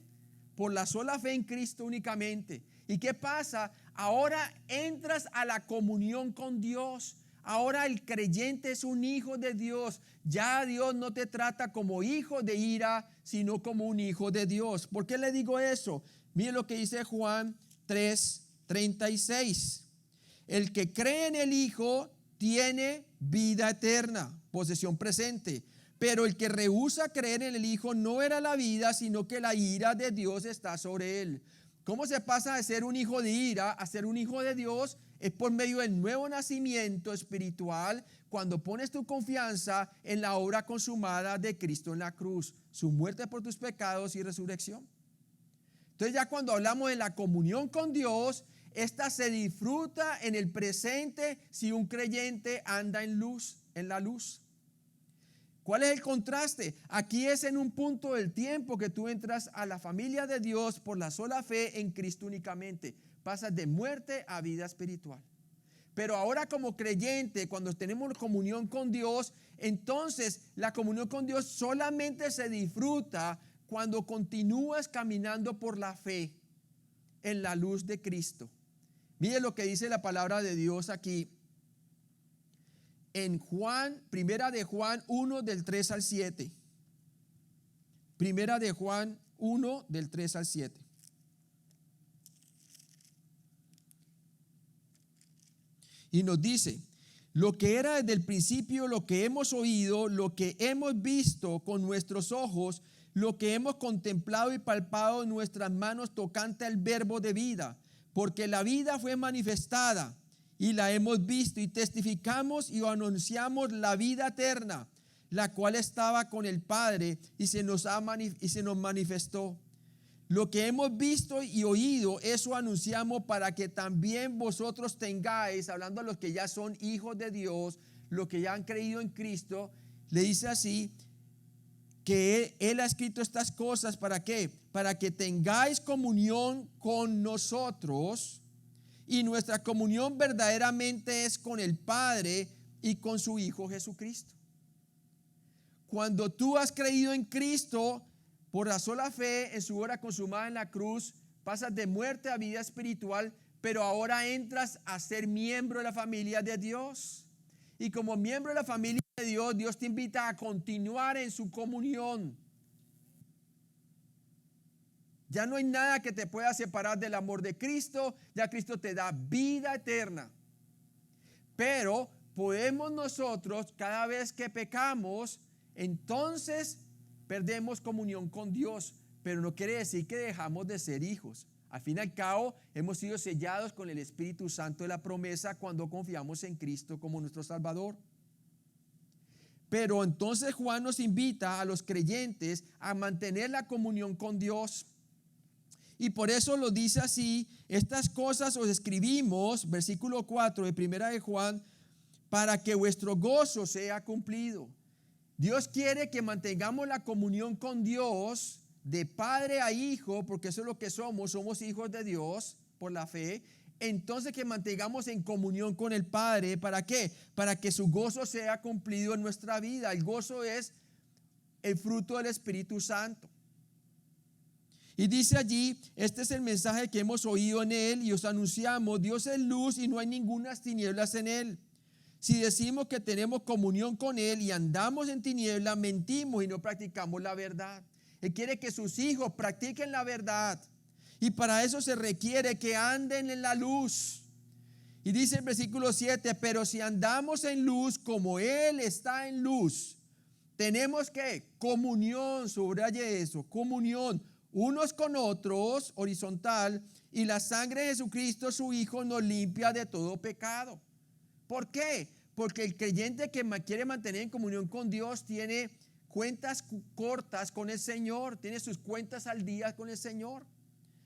por la sola fe en Cristo únicamente. ¿Y qué pasa? Ahora entras a la comunión con Dios. Ahora el creyente es un hijo de Dios. Ya Dios no te trata como hijo de ira, sino como un hijo de Dios. ¿Por qué le digo eso? Mire lo que dice Juan 3:36. El que cree en el Hijo tiene vida eterna, posesión presente. Pero el que rehúsa creer en el Hijo no era la vida, sino que la ira de Dios está sobre él. ¿Cómo se pasa de ser un hijo de ira a ser un hijo de Dios? Es por medio del nuevo nacimiento espiritual, cuando pones tu confianza en la obra consumada de Cristo en la cruz, su muerte por tus pecados y resurrección. Entonces ya cuando hablamos de la comunión con Dios, esta se disfruta en el presente si un creyente anda en luz, en la luz. ¿Cuál es el contraste? Aquí es en un punto del tiempo que tú entras a la familia de Dios por la sola fe en Cristo únicamente. Pasas de muerte a vida espiritual. Pero ahora como creyente, cuando tenemos comunión con Dios, entonces la comunión con Dios solamente se disfruta cuando continúas caminando por la fe en la luz de Cristo. Mire lo que dice la palabra de Dios aquí. En Primera de Juan 1 del 3 al 7. Primera de Juan 1 del 3 al 7. Y nos dice, lo que era desde el principio, lo que hemos oído, lo que hemos visto con nuestros ojos, lo que hemos contemplado y palpado en nuestras manos tocante al verbo de vida, porque la vida fue manifestada y la hemos visto y testificamos y anunciamos la vida eterna, la cual estaba con el Padre y se nos manifestó. Lo que hemos visto y oído, eso anunciamos para que también vosotros tengáis, hablando a los que ya son hijos de Dios, los que ya han creído en Cristo, le dice así, que Él ha escrito estas cosas, ¿para qué? Para que tengáis comunión con nosotros, y nuestra comunión verdaderamente es con el Padre y con su Hijo Jesucristo. Cuando tú has creído en Cristo, por la sola fe en su obra consumada en la cruz, pasas de muerte a vida espiritual, pero ahora entras a ser miembro de la familia de Dios. Y como miembro de la familia de Dios, Dios te invita a continuar en su comunión. Ya no hay nada que te pueda separar del amor de Cristo. Ya Cristo te da vida eterna. Pero podemos nosotros, cada vez que pecamos, entonces perdemos comunión con Dios. Pero no quiere decir que dejamos de ser hijos. Al fin y al cabo, hemos sido sellados con el Espíritu Santo de la promesa cuando confiamos en Cristo como nuestro Salvador. Pero entonces Juan nos invita a los creyentes a mantener la comunión con Dios. Y por eso lo dice así: estas cosas os escribimos, versículo 4 de primera de Juan, para que vuestro gozo sea cumplido. Dios quiere que mantengamos la comunión con Dios de padre a hijo, porque eso es lo que somos hijos de Dios por la fe. Entonces que mantengamos en comunión con el Padre. ¿Para qué? Para que su gozo sea cumplido en nuestra vida. El gozo es el fruto del Espíritu Santo. Y dice allí: este es el mensaje que hemos oído en él y os anunciamos: Dios es luz y no hay ningunas tinieblas en él. Si decimos que tenemos comunión con él y andamos en tinieblas, mentimos y no practicamos la verdad. Él quiere que sus hijos practiquen la verdad. Y para eso se requiere que anden en la luz. Y dice el versículo 7: pero si andamos en luz como él está en luz, tenemos que comunión, subraye eso, comunión unos con otros, horizontal, y la sangre de Jesucristo su Hijo nos limpia de todo pecado. ¿Por qué? Porque el creyente que quiere mantener en comunión con Dios tiene cuentas cortas con el Señor, tiene sus cuentas al día con el Señor.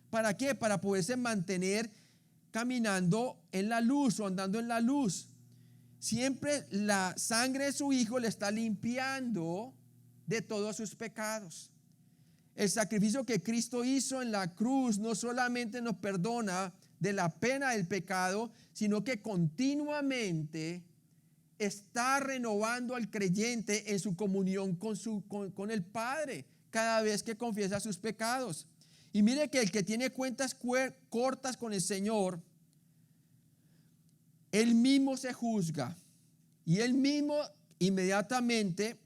¿Para qué? Para poderse mantener caminando en la luz o andando en la luz. Siempre la sangre de su Hijo le está limpiando de todos sus pecados. El sacrificio que Cristo hizo en la cruz no solamente nos perdona de la pena del pecado, sino que continuamente está renovando al creyente en su comunión con el Padre cada vez que confiesa sus pecados. Y mire que el que tiene cuentas cortas con el Señor, él mismo se juzga y él mismo inmediatamente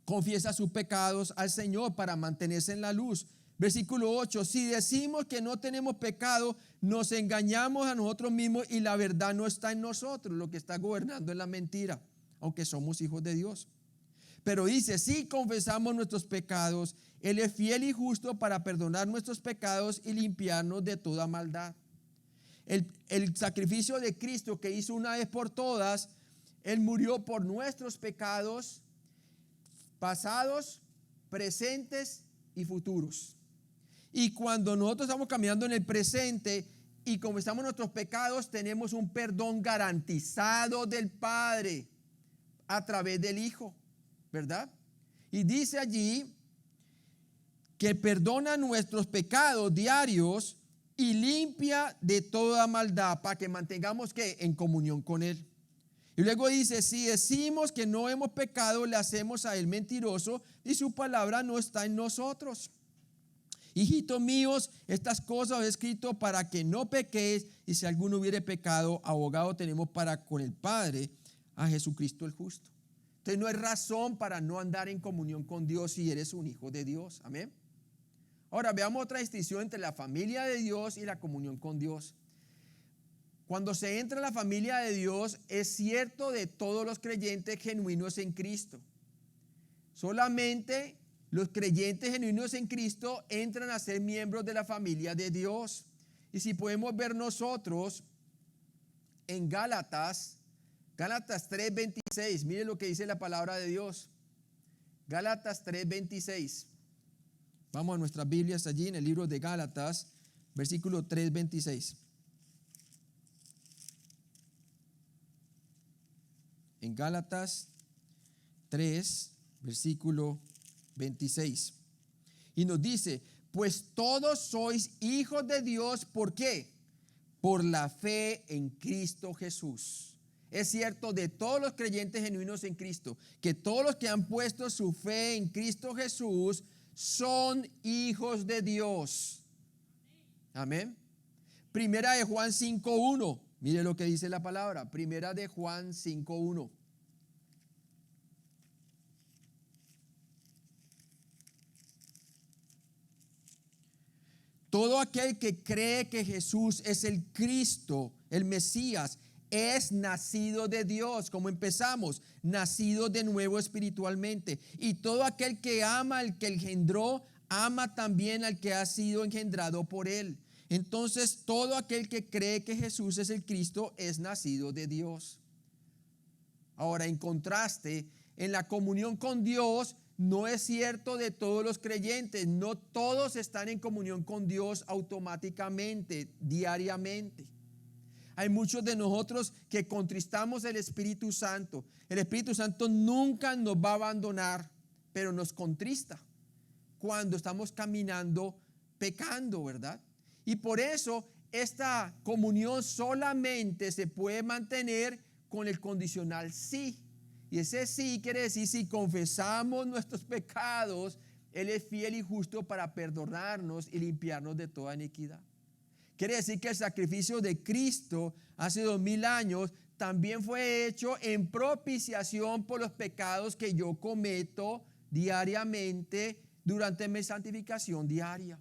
confiesa sus pecados al Señor para mantenerse en la luz. Versículo 8: si decimos que no tenemos pecado, nos engañamos a nosotros mismos y la verdad no está en nosotros. Lo que está gobernando es la mentira, aunque somos hijos de Dios. Pero dice: si confesamos nuestros pecados, Él es fiel y justo para perdonar nuestros pecados y limpiarnos de toda maldad. El sacrificio de Cristo que hizo una vez por todas, Él murió por nuestros pecados pasados, presentes y futuros. Y cuando nosotros estamos caminando en el presente y confesamos nuestros pecados, tenemos un perdón garantizado del Padre a través del Hijo, ¿verdad? Y dice allí que perdona nuestros pecados diarios y limpia de toda maldad, para que mantengamos que en comunión con Él. Y luego dice: si decimos que no hemos pecado, le hacemos a Él mentiroso y su palabra no está en nosotros. Hijitos míos, estas cosas os he escrito para que no pequéis, y si alguno hubiere pecado, abogado tenemos para con el Padre, a Jesucristo el justo. Entonces no hay razón para no andar en comunión con Dios si eres un hijo de Dios. Amén. Ahora veamos otra distinción entre la familia de Dios y la comunión con Dios. Cuando se entra en la familia de Dios, es cierto de todos los creyentes genuinos en Cristo. Solamente los creyentes genuinos en Cristo entran a ser miembros de la familia de Dios. Y si podemos ver nosotros en Gálatas 3:26, mire lo que dice la palabra de Dios. Gálatas 3:26. Vamos a nuestras Biblias allí en el libro de Gálatas, versículo 3:26. En Gálatas 3, versículo 26. Y nos dice: pues todos sois hijos de Dios. ¿Por qué? Por la fe en Cristo Jesús. Es cierto de todos los creyentes genuinos en Cristo, que todos los que han puesto su fe en Cristo Jesús son hijos de Dios. Amén. Primera de Juan 5:1. Mire lo que dice la palabra. Primera de Juan 5:1. Todo aquel que cree que Jesús es el Cristo, el Mesías, es nacido de Dios, como empezamos, nacido de nuevo espiritualmente. Y todo aquel que ama al que engendró, ama también al que ha sido engendrado por él. Entonces, todo aquel que cree que Jesús es el Cristo es nacido de Dios. Ahora, en contraste, en la comunión con Dios no es cierto de todos los creyentes. No todos están en comunión con Dios automáticamente, diariamente. Hay muchos de nosotros que contristamos el Espíritu Santo. El Espíritu Santo nunca nos va a abandonar, pero nos contrista cuando estamos caminando pecando, ¿verdad? Y por eso esta comunión solamente se puede mantener con el condicional sí. Y ese sí quiere decir, si confesamos nuestros pecados, Él es fiel y justo para perdonarnos y limpiarnos de toda iniquidad. Quiere decir que el sacrificio de Cristo hace 2000 años también fue hecho en propiciación por los pecados que yo cometo diariamente durante mi santificación diaria.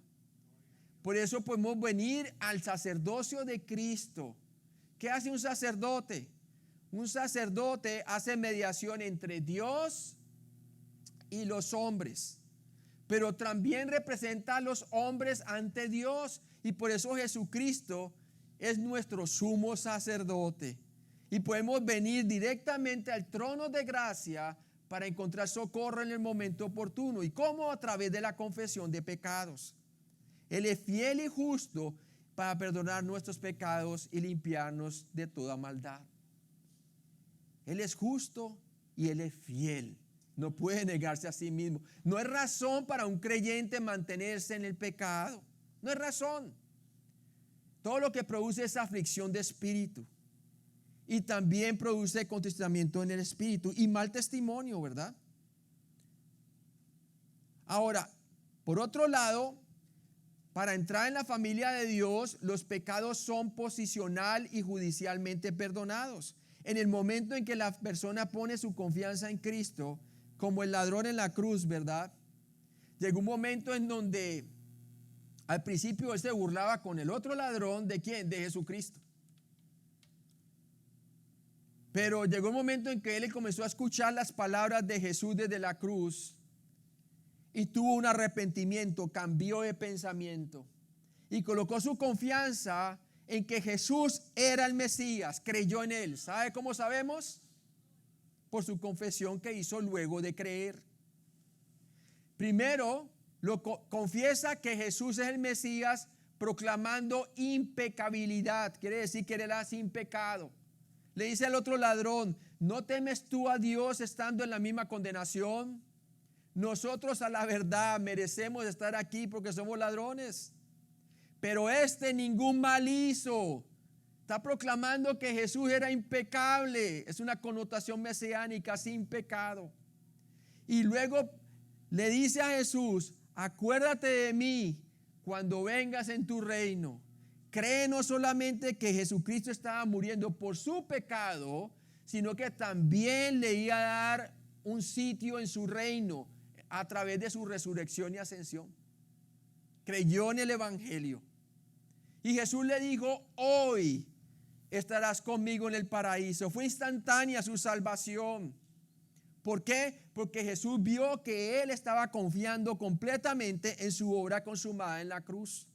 Por eso podemos venir al sacerdocio de Cristo. ¿Qué hace un sacerdote? Un sacerdote hace mediación entre Dios y los hombres, pero también representa a los hombres ante Dios. Y por eso Jesucristo es nuestro sumo sacerdote. Y podemos venir directamente al trono de gracia para encontrar socorro en el momento oportuno. ¿Y cómo? A través de la confesión de pecados. Él es fiel y justo para perdonar nuestros pecados y limpiarnos de toda maldad. Él es justo y Él es fiel. No puede negarse a sí mismo. No es razón para un creyente mantenerse en el pecado. No es razón. Todo lo que produce es aflicción de espíritu. Y también produce contristamiento en el espíritu y mal testimonio, ¿verdad? Ahora, por otro lado, para entrar en la familia de Dios, los pecados son posicional y judicialmente perdonados. En el momento en que la persona pone su confianza en Cristo, como el ladrón en la cruz, ¿verdad? Llegó un momento en donde al principio él se burlaba con el otro ladrón. ¿De quién? De Jesucristo. Pero llegó un momento en que él comenzó a escuchar las palabras de Jesús desde la cruz y tuvo un arrepentimiento, cambió de pensamiento y colocó su confianza en que Jesús era el Mesías, creyó en él. ¿Sabe cómo sabemos? Por su confesión que hizo luego de creer. Primero, confiesa que Jesús es el Mesías, proclamando impecabilidad. Quiere decir que él era sin pecado. Le dice al otro ladrón: ¿no temes tú a Dios estando en la misma condenación? Nosotros a la verdad merecemos estar aquí porque somos ladrones, pero este ningún mal hizo. Está proclamando que Jesús era impecable. Es una connotación mesiánica, sin pecado. Y luego le dice a Jesús: acuérdate de mí cuando vengas en tu reino. Cree no solamente que Jesucristo estaba muriendo por su pecado, sino que también le iba a dar un sitio en su reino a través de su resurrección y ascensión. Creyó en el Evangelio. Y Jesús le dijo: hoy estarás conmigo en el paraíso. Fue instantánea su salvación. ¿Por qué? Porque Jesús vio que él estaba confiando completamente en su obra consumada en la cruz.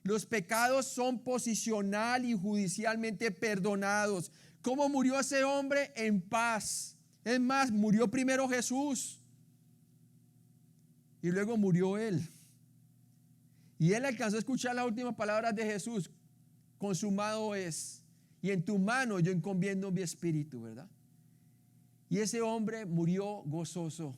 Los pecados son posicional y judicialmente perdonados. ¿Cómo murió ese hombre? En paz. Es más, murió primero Jesús y luego murió él. Y él alcanzó a escuchar las últimas palabras de Jesús: consumado es, y en tu mano yo encomiendo mi espíritu, ¿verdad? Y ese hombre murió gozoso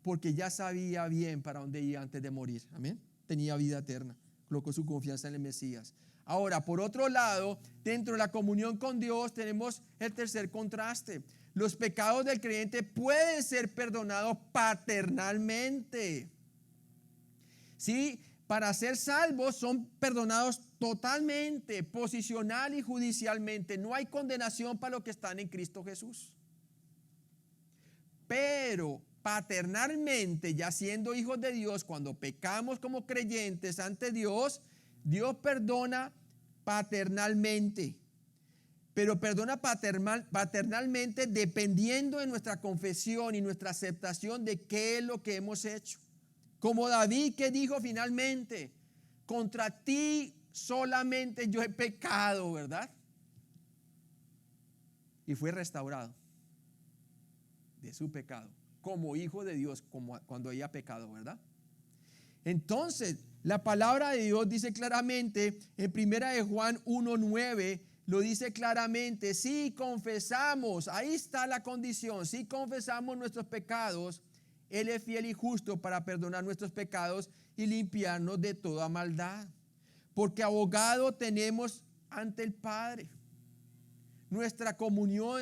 porque ya sabía bien para dónde iba antes de morir. Amén. Tenía vida eterna. Colocó su confianza en el Mesías. Ahora, por otro lado, dentro de la comunión con Dios tenemos el tercer contraste. Los pecados del creyente pueden ser perdonados paternalmente. Sí, para ser salvos son perdonados totalmente, posicional y judicialmente. No hay condenación para los que están en Cristo Jesús. Pero paternalmente, ya siendo hijos de Dios, cuando pecamos como creyentes ante Dios, Dios perdona paternalmente. Pero perdona paternalmente dependiendo de nuestra confesión y nuestra aceptación de qué es lo que hemos hecho. Como David, que dijo finalmente: contra ti solamente yo he pecado, ¿verdad? Y fue restaurado de su pecado como hijo de Dios, como cuando había pecado, ¿verdad? Entonces, la palabra de Dios dice claramente en 1 de Juan 1:9, lo dice claramente: si confesamos, ahí está la condición, si confesamos nuestros pecados, Él es fiel y justo para perdonar nuestros pecados y limpiarnos de toda maldad. Porque abogado tenemos ante el Padre. Nuestra comunión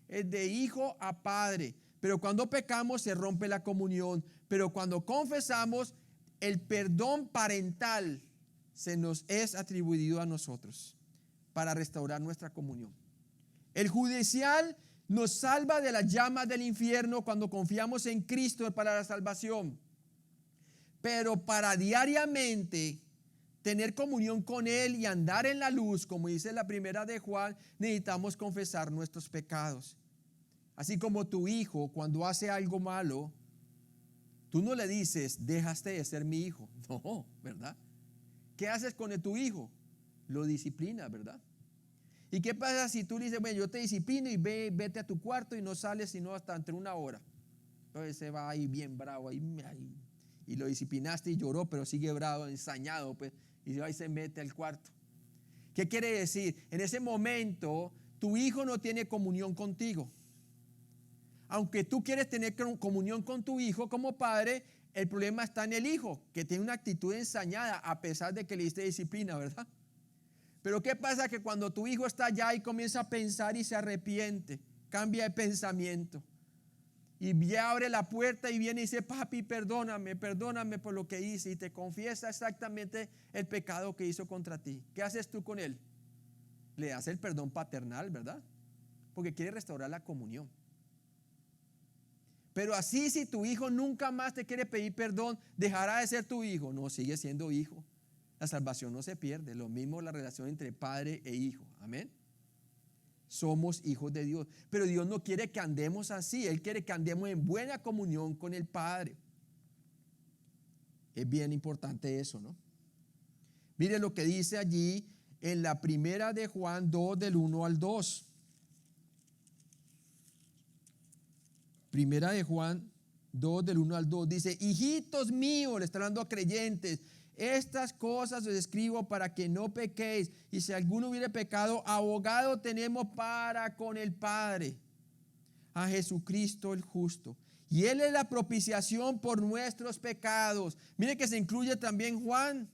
es de hijo a padre. Pero cuando pecamos se rompe la comunión. Pero cuando confesamos, el perdón parental se nos es atribuido a nosotros para restaurar nuestra comunión. El judicial nos salva de las llamas del infierno cuando confiamos en Cristo para la salvación. Pero para diariamente tener comunión con Él y andar en la luz, como dice la primera de Juan, necesitamos confesar nuestros pecados. Así como tu hijo, cuando hace algo malo, tú no le dices: dejaste de ser mi hijo. No, ¿verdad? ¿Qué haces con tu hijo? Lo disciplinas, ¿verdad? ¿Y qué pasa si tú le dices: bueno, yo te disciplino y vete a tu cuarto y no sales sino hasta entre 1 hora? Entonces se va ahí bien bravo, ahí, y lo disciplinaste y lloró, pero sigue bravo, ensañado, pues, y ahí se mete al cuarto. ¿Qué quiere decir? En ese momento tu hijo no tiene comunión contigo. Aunque tú quieres tener comunión con tu hijo como padre, el problema está en el hijo, que tiene una actitud ensañada a pesar de que le diste disciplina, ¿verdad? Pero ¿qué pasa? Que cuando tu hijo está allá y comienza a pensar y se arrepiente, cambia de pensamiento, y ya abre la puerta y viene y dice: papi, perdóname por lo que hice, y te confiesa exactamente el pecado que hizo contra ti. ¿Qué haces tú con él? Le das el perdón paternal, ¿verdad? Porque quiere restaurar la comunión. Pero así, si tu hijo nunca más te quiere pedir perdón, ¿dejará de ser tu hijo? No, sigue siendo hijo. La salvación no se pierde. Lo mismo la relación entre padre e hijo. Amén. Somos hijos de Dios. Pero Dios no quiere que andemos así. Él quiere que andemos en buena comunión con el Padre. Es bien importante eso, ¿no? Mire lo que dice allí en la primera de Juan 2, del 1 al 2. Primera de Juan 2, del 1 al 2, dice: hijitos míos, le está hablando a creyentes, estas cosas os escribo para que no pequéis, y si alguno hubiere pecado, abogado tenemos para con el Padre, a Jesucristo el justo. Y Él es la propiciación por nuestros pecados. Mire que se incluye también Juan,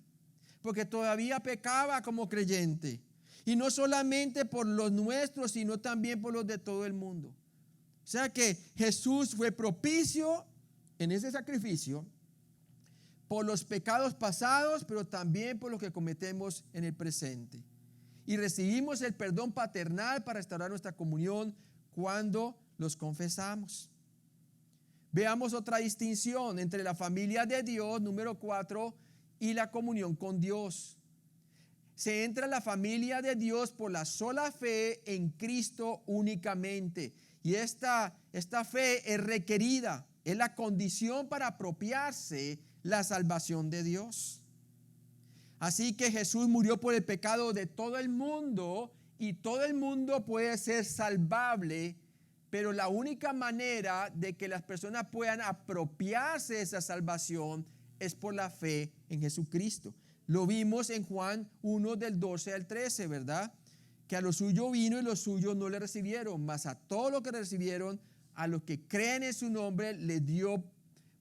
porque todavía pecaba como creyente. Y no solamente por los nuestros, sino también por los de todo el mundo. O sea que Jesús fue propicio en ese sacrificio por los pecados pasados, pero también por los que cometemos en el presente. Y recibimos el perdón paternal para restaurar nuestra comunión cuando los confesamos. Veamos otra distinción entre la familia de Dios, número 4, y la comunión con Dios. Se entra en la familia de Dios por la sola fe en Cristo únicamente. Y esta fe es requerida, es la condición para apropiarse la salvación de Dios. Así que Jesús murió por el pecado de todo el mundo y todo el mundo puede ser salvable, pero la única manera de que las personas puedan apropiarse de esa salvación es por la fe en Jesucristo. Lo vimos en Juan 1 del 12 al 13, ¿verdad? Que a lo suyo vino y los suyos no le recibieron, mas a todos los que recibieron, a los que creen en su nombre, les dio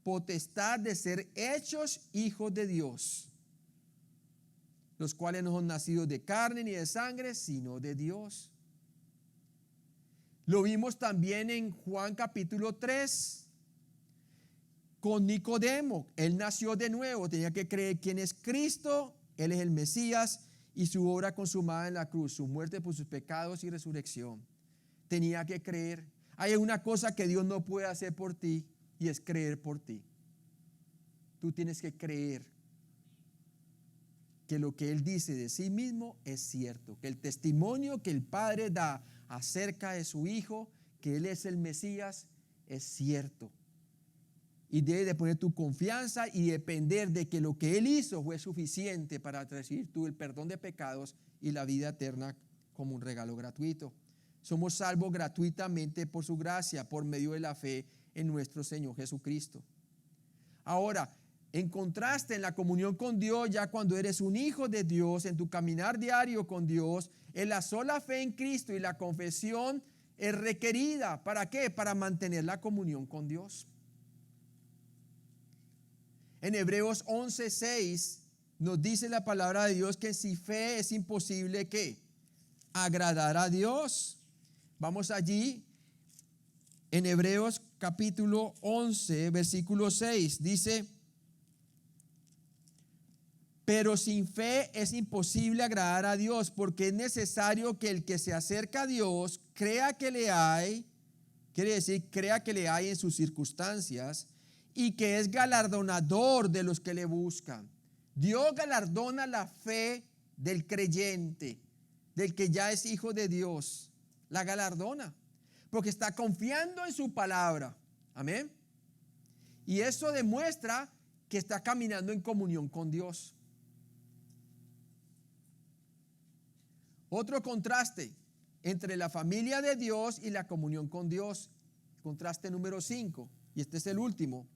potestad de ser hechos hijos de Dios, los cuales no son nacidos de carne ni de sangre, sino de Dios. Lo vimos también en Juan capítulo 3, con Nicodemo. Él nació de nuevo, tenía que creer quién es Cristo, Él es el Mesías, y su obra consumada en la cruz, su muerte por sus pecados y resurrección. Tenía que creer. Hay una cosa que Dios no puede hacer por ti. y es creer por ti. Tú tienes que creer que lo que Él dice de sí mismo es cierto, que el testimonio que el Padre da acerca de su Hijo, que Él es el Mesías, es cierto. Y debes de poner tu confianza y depender de que lo que Él hizo fue suficiente para recibir tú el perdón de pecados y la vida eterna como un regalo gratuito. Somos salvos gratuitamente por su gracia, por medio de la fe en nuestro Señor Jesucristo. Ahora, en contraste, en la comunión con Dios, ya cuando eres un hijo de Dios, en tu caminar diario con Dios, en la sola fe en Cristo y la confesión es requerida. ¿Para qué? Para mantener la comunión con Dios. En Hebreos 11:6 nos dice la palabra de Dios que sin fe es imposible ¿qué? Agradar a Dios. Vamos allí en Hebreos capítulo 11, versículo 6. Dice: pero sin fe es imposible agradar a Dios, porque es necesario que el que se acerca a Dios crea que le hay, quiere decir, crea que le hay en sus circunstancias, y que es galardonador de los que le buscan. Dios galardona la fe del creyente, del que ya es hijo de Dios. La galardona, porque está confiando en su palabra. Amén. Y eso demuestra que está caminando en comunión con Dios. Otro contraste entre la familia de Dios y la comunión con Dios. Contraste número 5, y este es el último.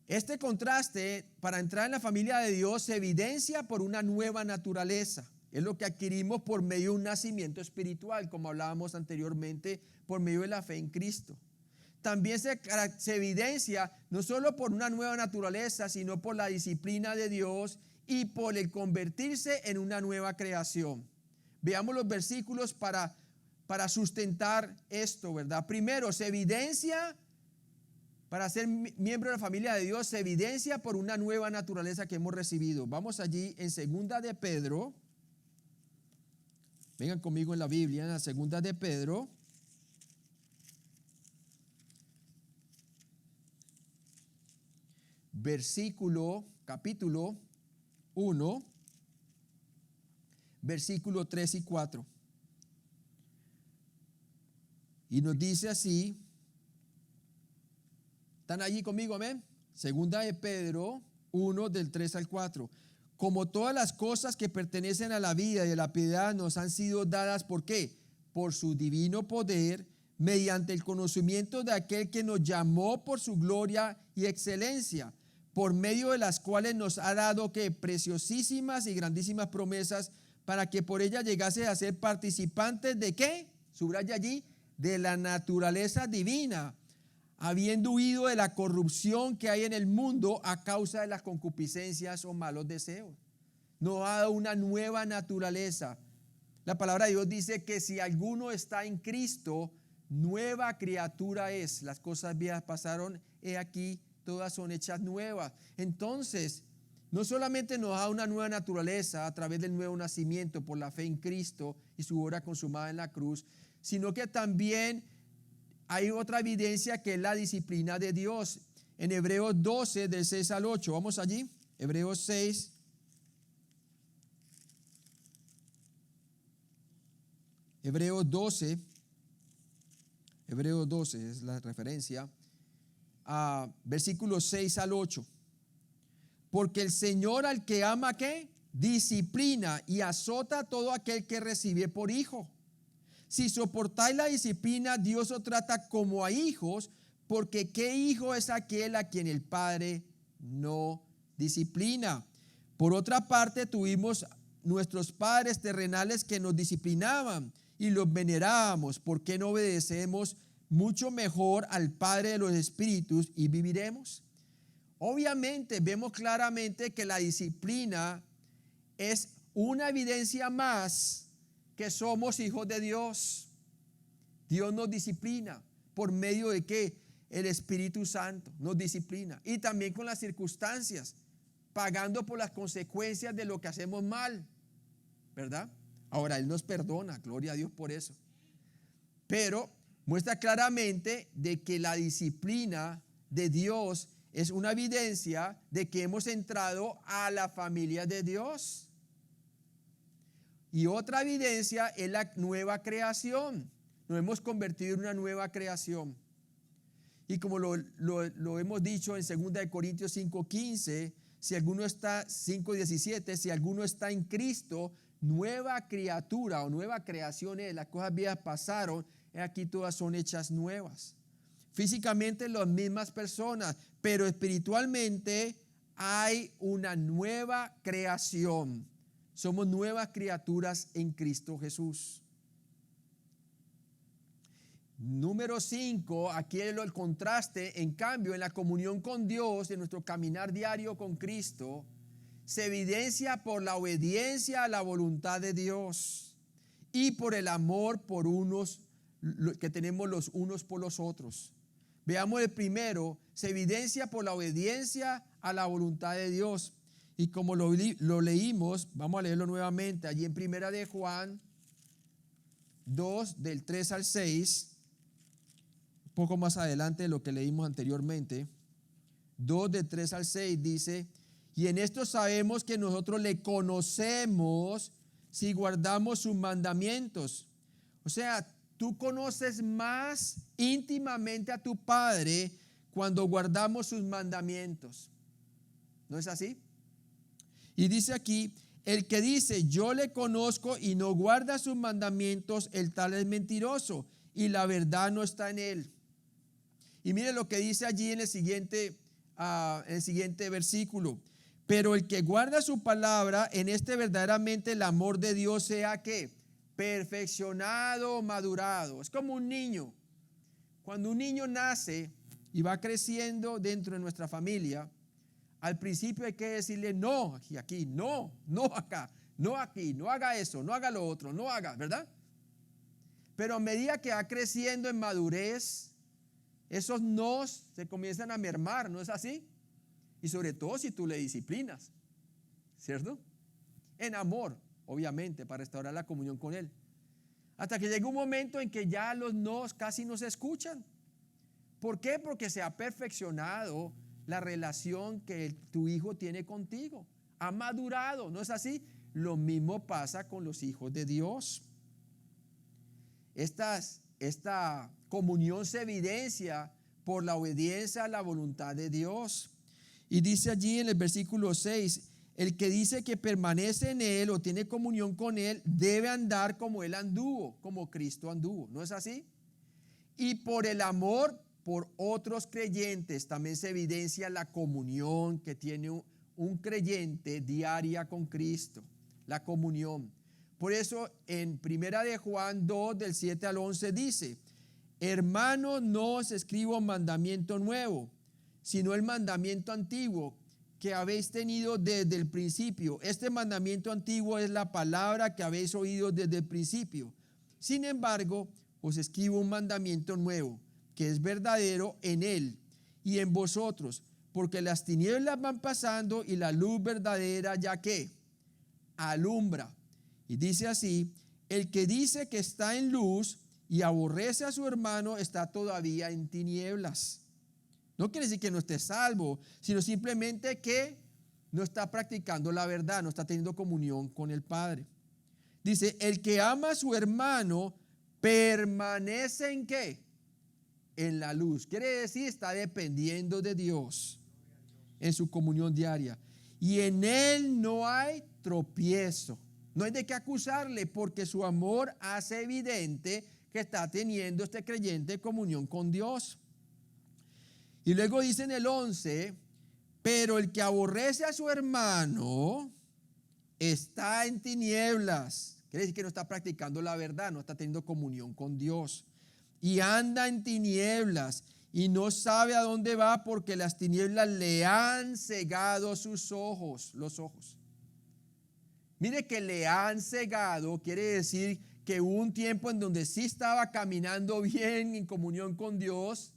Este contraste para entrar en la familia de Dios se evidencia por una nueva naturaleza. Es lo que adquirimos por medio de un nacimiento espiritual, como hablábamos anteriormente, por medio de la fe en Cristo. También se evidencia no solo por una nueva naturaleza, sino por la disciplina de Dios y por el convertirse en una nueva creación. Veamos los versículos para sustentar esto, ¿verdad? Primero, se evidencia, para ser miembro de la familia de Dios, se evidencia por una nueva naturaleza que hemos recibido. Vamos allí en Segunda de Pedro. Vengan conmigo en la Biblia, en la Segunda de Pedro. Capítulo 1, versículo 3 y 4. Y nos dice así, ¿están allí conmigo? Amén. Segunda de Pedro 1, del 3 al 4. Como todas las cosas que pertenecen a la vida y a la piedad nos han sido dadas, ¿por qué? Por su divino poder, mediante el conocimiento de aquel que nos llamó por su gloria y excelencia, por medio de las cuales nos ha dado ¿qué? Preciosísimas y grandísimas promesas, para que por ellas llegase a ser participantes de ¿qué? Subraya allí, de la naturaleza divina, habiendo huido de la corrupción que hay en el mundo a causa de las concupiscencias o malos deseos. Nos ha dado una nueva naturaleza. La palabra de Dios dice que si alguno está en Cristo, nueva criatura es. Las cosas viejas pasaron, he aquí, todas son hechas nuevas. Entonces, no solamente nos da una nueva naturaleza a través del nuevo nacimiento por la fe en Cristo y su obra consumada en la cruz, sino que también hay otra evidencia que es la disciplina de Dios. En Hebreos 12, del 6 al 8, vamos allí, Hebreos 6. Hebreos 12 es la referencia, a versículos 6 al 8. Porque el Señor al que ama, ¿qué? Disciplina y azota a todo aquel que recibe por hijo. Si soportáis la disciplina, Dios os trata como a hijos, porque ¿qué hijo es aquel a quien el Padre no disciplina? Por otra parte, tuvimos nuestros padres terrenales que nos disciplinaban y los venerábamos. ¿Por qué no obedecemos mucho mejor al Padre de los Espíritus y viviremos? Obviamente vemos claramente que la disciplina es una evidencia más que somos hijos de Dios. Dios nos disciplina por medio de ¿qué? El Espíritu Santo nos disciplina, y también con las circunstancias, pagando por las consecuencias de lo que hacemos mal, ¿verdad? Ahora Él nos perdona, gloria a Dios por eso. Pero muestra claramente de que la disciplina de Dios es una evidencia de que hemos entrado a la familia de Dios. Y otra evidencia es la nueva creación. Nos hemos convertido en una nueva creación. Y como lo hemos dicho en 2 Corintios 5:15, si alguno está, 5:17, si alguno está en Cristo, nueva criatura o nueva creación es. Las cosas viejas pasaron, aquí todas son hechas nuevas. Físicamente las mismas personas, pero espiritualmente hay una nueva creación. Somos nuevas criaturas en Cristo Jesús. Número 5, aquí es el contraste. En cambio, en la comunión con Dios, en nuestro caminar diario con Cristo, se evidencia por la obediencia a la voluntad de Dios y por el amor por unos que tenemos los unos por los otros. Veamos el primero, se evidencia por la obediencia a la voluntad de Dios. Y como lo leímos, vamos a leerlo nuevamente, allí en 1 de Juan 2, del 3 al 6, un poco más adelante de lo que leímos anteriormente. 2, del 3 al 6 dice: y en esto sabemos que nosotros le conocemos si guardamos sus mandamientos. O sea, tú conoces más íntimamente a tu Padre cuando guardamos sus mandamientos. ¿No es así? Y dice aquí, el que dice yo le conozco y no guarda sus mandamientos, el tal es mentiroso y la verdad no está en él. Y mire lo que dice allí en el siguiente versículo. Pero el que guarda su palabra, en este verdaderamente el amor de Dios sea ¿qué? Perfeccionado, madurado. Es como un niño. Cuando un niño nace y va creciendo dentro de nuestra familia, al principio hay que decirle no, aquí, no, no acá, no aquí, no haga eso, no haga lo otro, no haga, ¿verdad? Pero a medida que va creciendo en madurez, esos nos se comienzan a mermar, ¿no es así? Y sobre todo si tú le disciplinas, ¿cierto? En amor, obviamente, para restaurar la comunión con Él. Hasta que llega un momento en que ya los nos casi no se escuchan. ¿Por qué? Porque se ha perfeccionado la relación que tu hijo tiene contigo. Ha madurado, ¿no es así? Lo mismo pasa con los hijos de Dios. Esta comunión se evidencia por la obediencia a la voluntad de Dios. Y dice allí en el versículo 6, el que dice que permanece en Él o tiene comunión con Él, debe andar como Él anduvo, como Cristo anduvo. ¿No es así? Y por el amor por otros creyentes también se evidencia la comunión que tiene un creyente diaria con Cristo, la comunión. Por eso en 1 de Juan 2 del 7 al 11 dice: hermanos, no os escribo mandamiento nuevo, sino el mandamiento antiguo que habéis tenido desde el principio. Este mandamiento antiguo es la palabra que habéis oído desde el principio. Sin embargo, os escribo un mandamiento nuevo, que es verdadero en Él y en vosotros, porque las tinieblas van pasando y la luz verdadera ya que alumbra. Y dice así: el que dice que está en luz y aborrece a su hermano está todavía en tinieblas. No quiere decir que no esté salvo, sino simplemente que no está practicando la verdad, no está teniendo comunión con el Padre. Dice, el que ama a su hermano permanece ¿en qué? En la luz. Quiere decir, está dependiendo de Dios en su comunión diaria. Y en Él no hay tropiezo. No hay de qué acusarle, porque su amor hace evidente que está teniendo este creyente comunión con Dios. Y luego dice en el 11, pero el que aborrece a su hermano está en tinieblas. Quiere decir que no está practicando la verdad, no está teniendo comunión con Dios. Y anda en tinieblas y no sabe a dónde va, porque las tinieblas le han cegado sus ojos, los ojos. Mire que le han cegado, quiere decir que hubo un tiempo en donde sí estaba caminando bien en comunión con Dios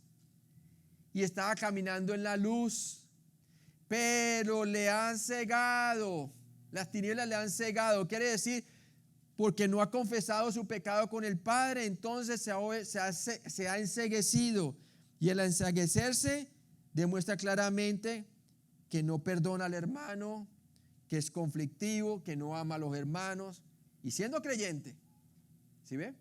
y estaba caminando en la luz, pero le han cegado, las tinieblas le han cegado. Quiere decir, porque no ha confesado su pecado con el Padre, entonces se ha enceguecido. Y el enceguecerse demuestra claramente que no perdona al hermano, que es conflictivo, que no ama a los hermanos, y siendo creyente. ¿Sí ve?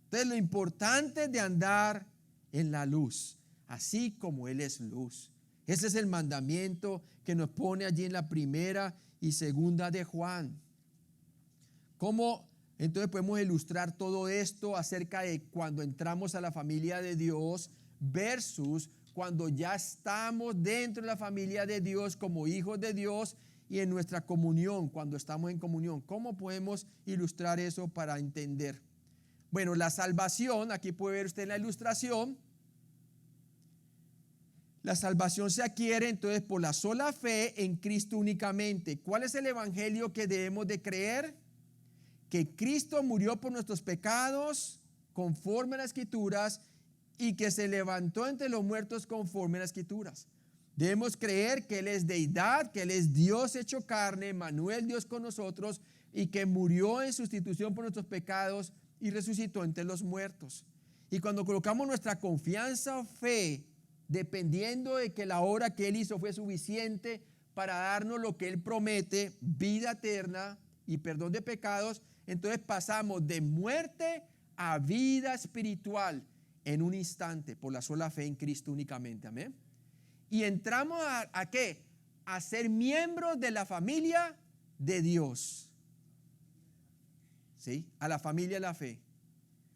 Entonces lo importante de andar en la luz, así como Él es luz. Ese es el mandamiento que nos pone allí en la 1 y 2 de Juan. ¿Cómo entonces podemos ilustrar todo esto acerca de cuando entramos a la familia de Dios versus cuando ya estamos dentro de la familia de Dios como hijos de Dios y en nuestra comunión, cuando estamos en comunión? ¿Cómo podemos ilustrar eso para entender? Bueno, la salvación, aquí puede ver usted la ilustración. La salvación se adquiere entonces por la sola fe en Cristo únicamente. ¿Cuál es el evangelio que debemos de creer? Que Cristo murió por nuestros pecados conforme a las Escrituras y que se levantó entre los muertos conforme a las Escrituras. Debemos creer que Él es deidad, que Él es Dios hecho carne, Emmanuel, Dios con nosotros, y que murió en sustitución por nuestros pecados y resucitó entre los muertos. Y cuando colocamos nuestra confianza o fe, dependiendo de que la obra que Él hizo fue suficiente para darnos lo que Él promete, vida eterna y perdón de pecados, entonces pasamos de muerte a vida espiritual en un instante por la sola fe en Cristo únicamente. Amén. Y entramos ¿a qué? A ser miembros de la familia de Dios. ¿Sí? A la familia de la fe.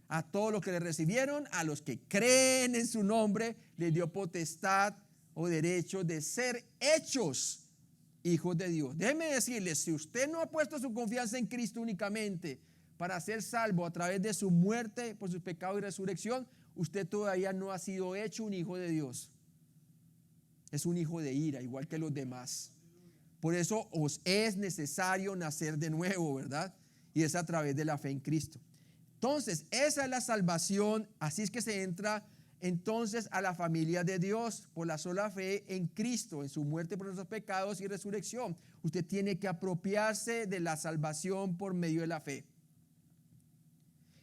A todos los que le recibieron, a los que creen en su nombre, les dio potestad o derecho de ser hechos hijos de Dios. Déjeme decirles, si usted no ha puesto su confianza en Cristo únicamente para ser salvo a través de su muerte por sus pecados y resurrección, usted todavía no ha sido hecho un hijo de Dios. Es un hijo de ira, igual que los demás. Por eso os es necesario nacer de nuevo, ¿verdad? Y es a través de la fe en Cristo. Entonces, esa es la salvación. Así es que se entra entonces a la familia de Dios por la sola fe en Cristo, en su muerte por nuestros pecados y resurrección. Usted tiene que apropiarse de la salvación por medio de la fe.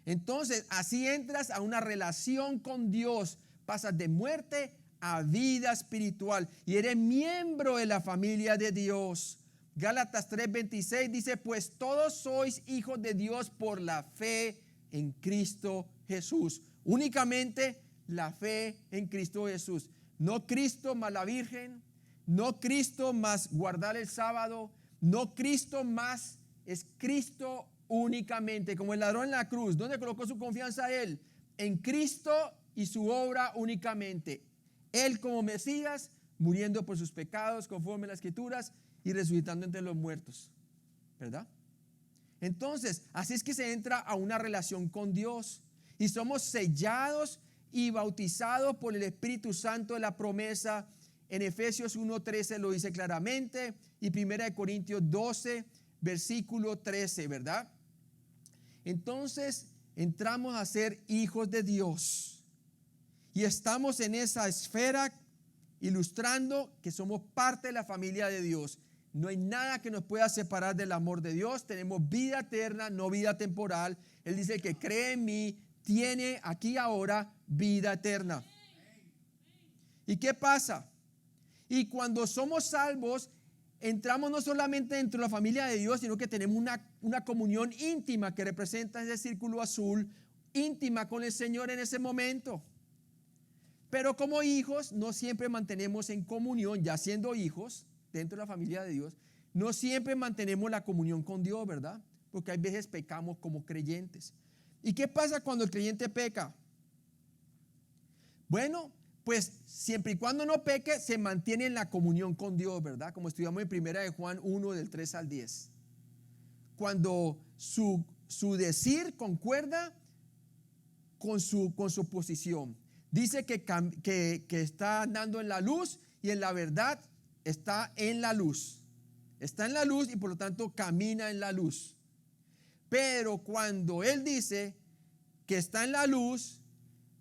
Entonces, así entras a una relación con Dios. Pasas de muerte a vida espiritual y eres miembro de la familia de Dios. Gálatas 3:26 dice, pues todos sois hijos de Dios por la fe en Cristo Jesús. Únicamente la fe en Cristo Jesús. No Cristo más la Virgen, no Cristo más guardar el sábado, no Cristo más, es Cristo únicamente. Como el ladrón en la cruz, ¿dónde colocó su confianza él? En Cristo y su obra únicamente. Él como Mesías, muriendo por sus pecados conforme a las Escrituras y resucitando entre los muertos, ¿verdad? Entonces, así es que se entra a una relación con Dios y somos sellados y bautizados por el Espíritu Santo de la promesa. En Efesios 1:13 lo dice claramente y 1 Corintios 12, versículo 13, ¿verdad? Entonces, entramos a ser hijos de Dios y estamos en esa esfera ilustrando que somos parte de la familia de Dios. No hay nada que nos pueda separar del amor de Dios. Tenemos vida eterna, no vida temporal. Él dice que cree en mí, tiene aquí ahora vida eterna. ¿Y qué pasa? Y cuando somos salvos, entramos no solamente dentro de la familia de Dios, sino que tenemos una comunión íntima que representa ese círculo azul, íntima con el Señor en ese momento. Pero como hijos, no siempre mantenemos en comunión, ya siendo hijos, dentro de la familia de Dios, no siempre mantenemos la comunión con Dios, ¿verdad? Porque hay veces pecamos como creyentes. ¿Y qué pasa cuando el creyente peca? Bueno, pues siempre y cuando no peque, se mantiene en la comunión con Dios, ¿verdad? Como estudiamos en 1 de Juan 1, del 3 al 10. Cuando su decir concuerda con su posición. Dice que está andando en la luz y en la verdad está en la luz. Está en la luz y por lo tanto camina en la luz. Pero cuando él dice que está en la luz,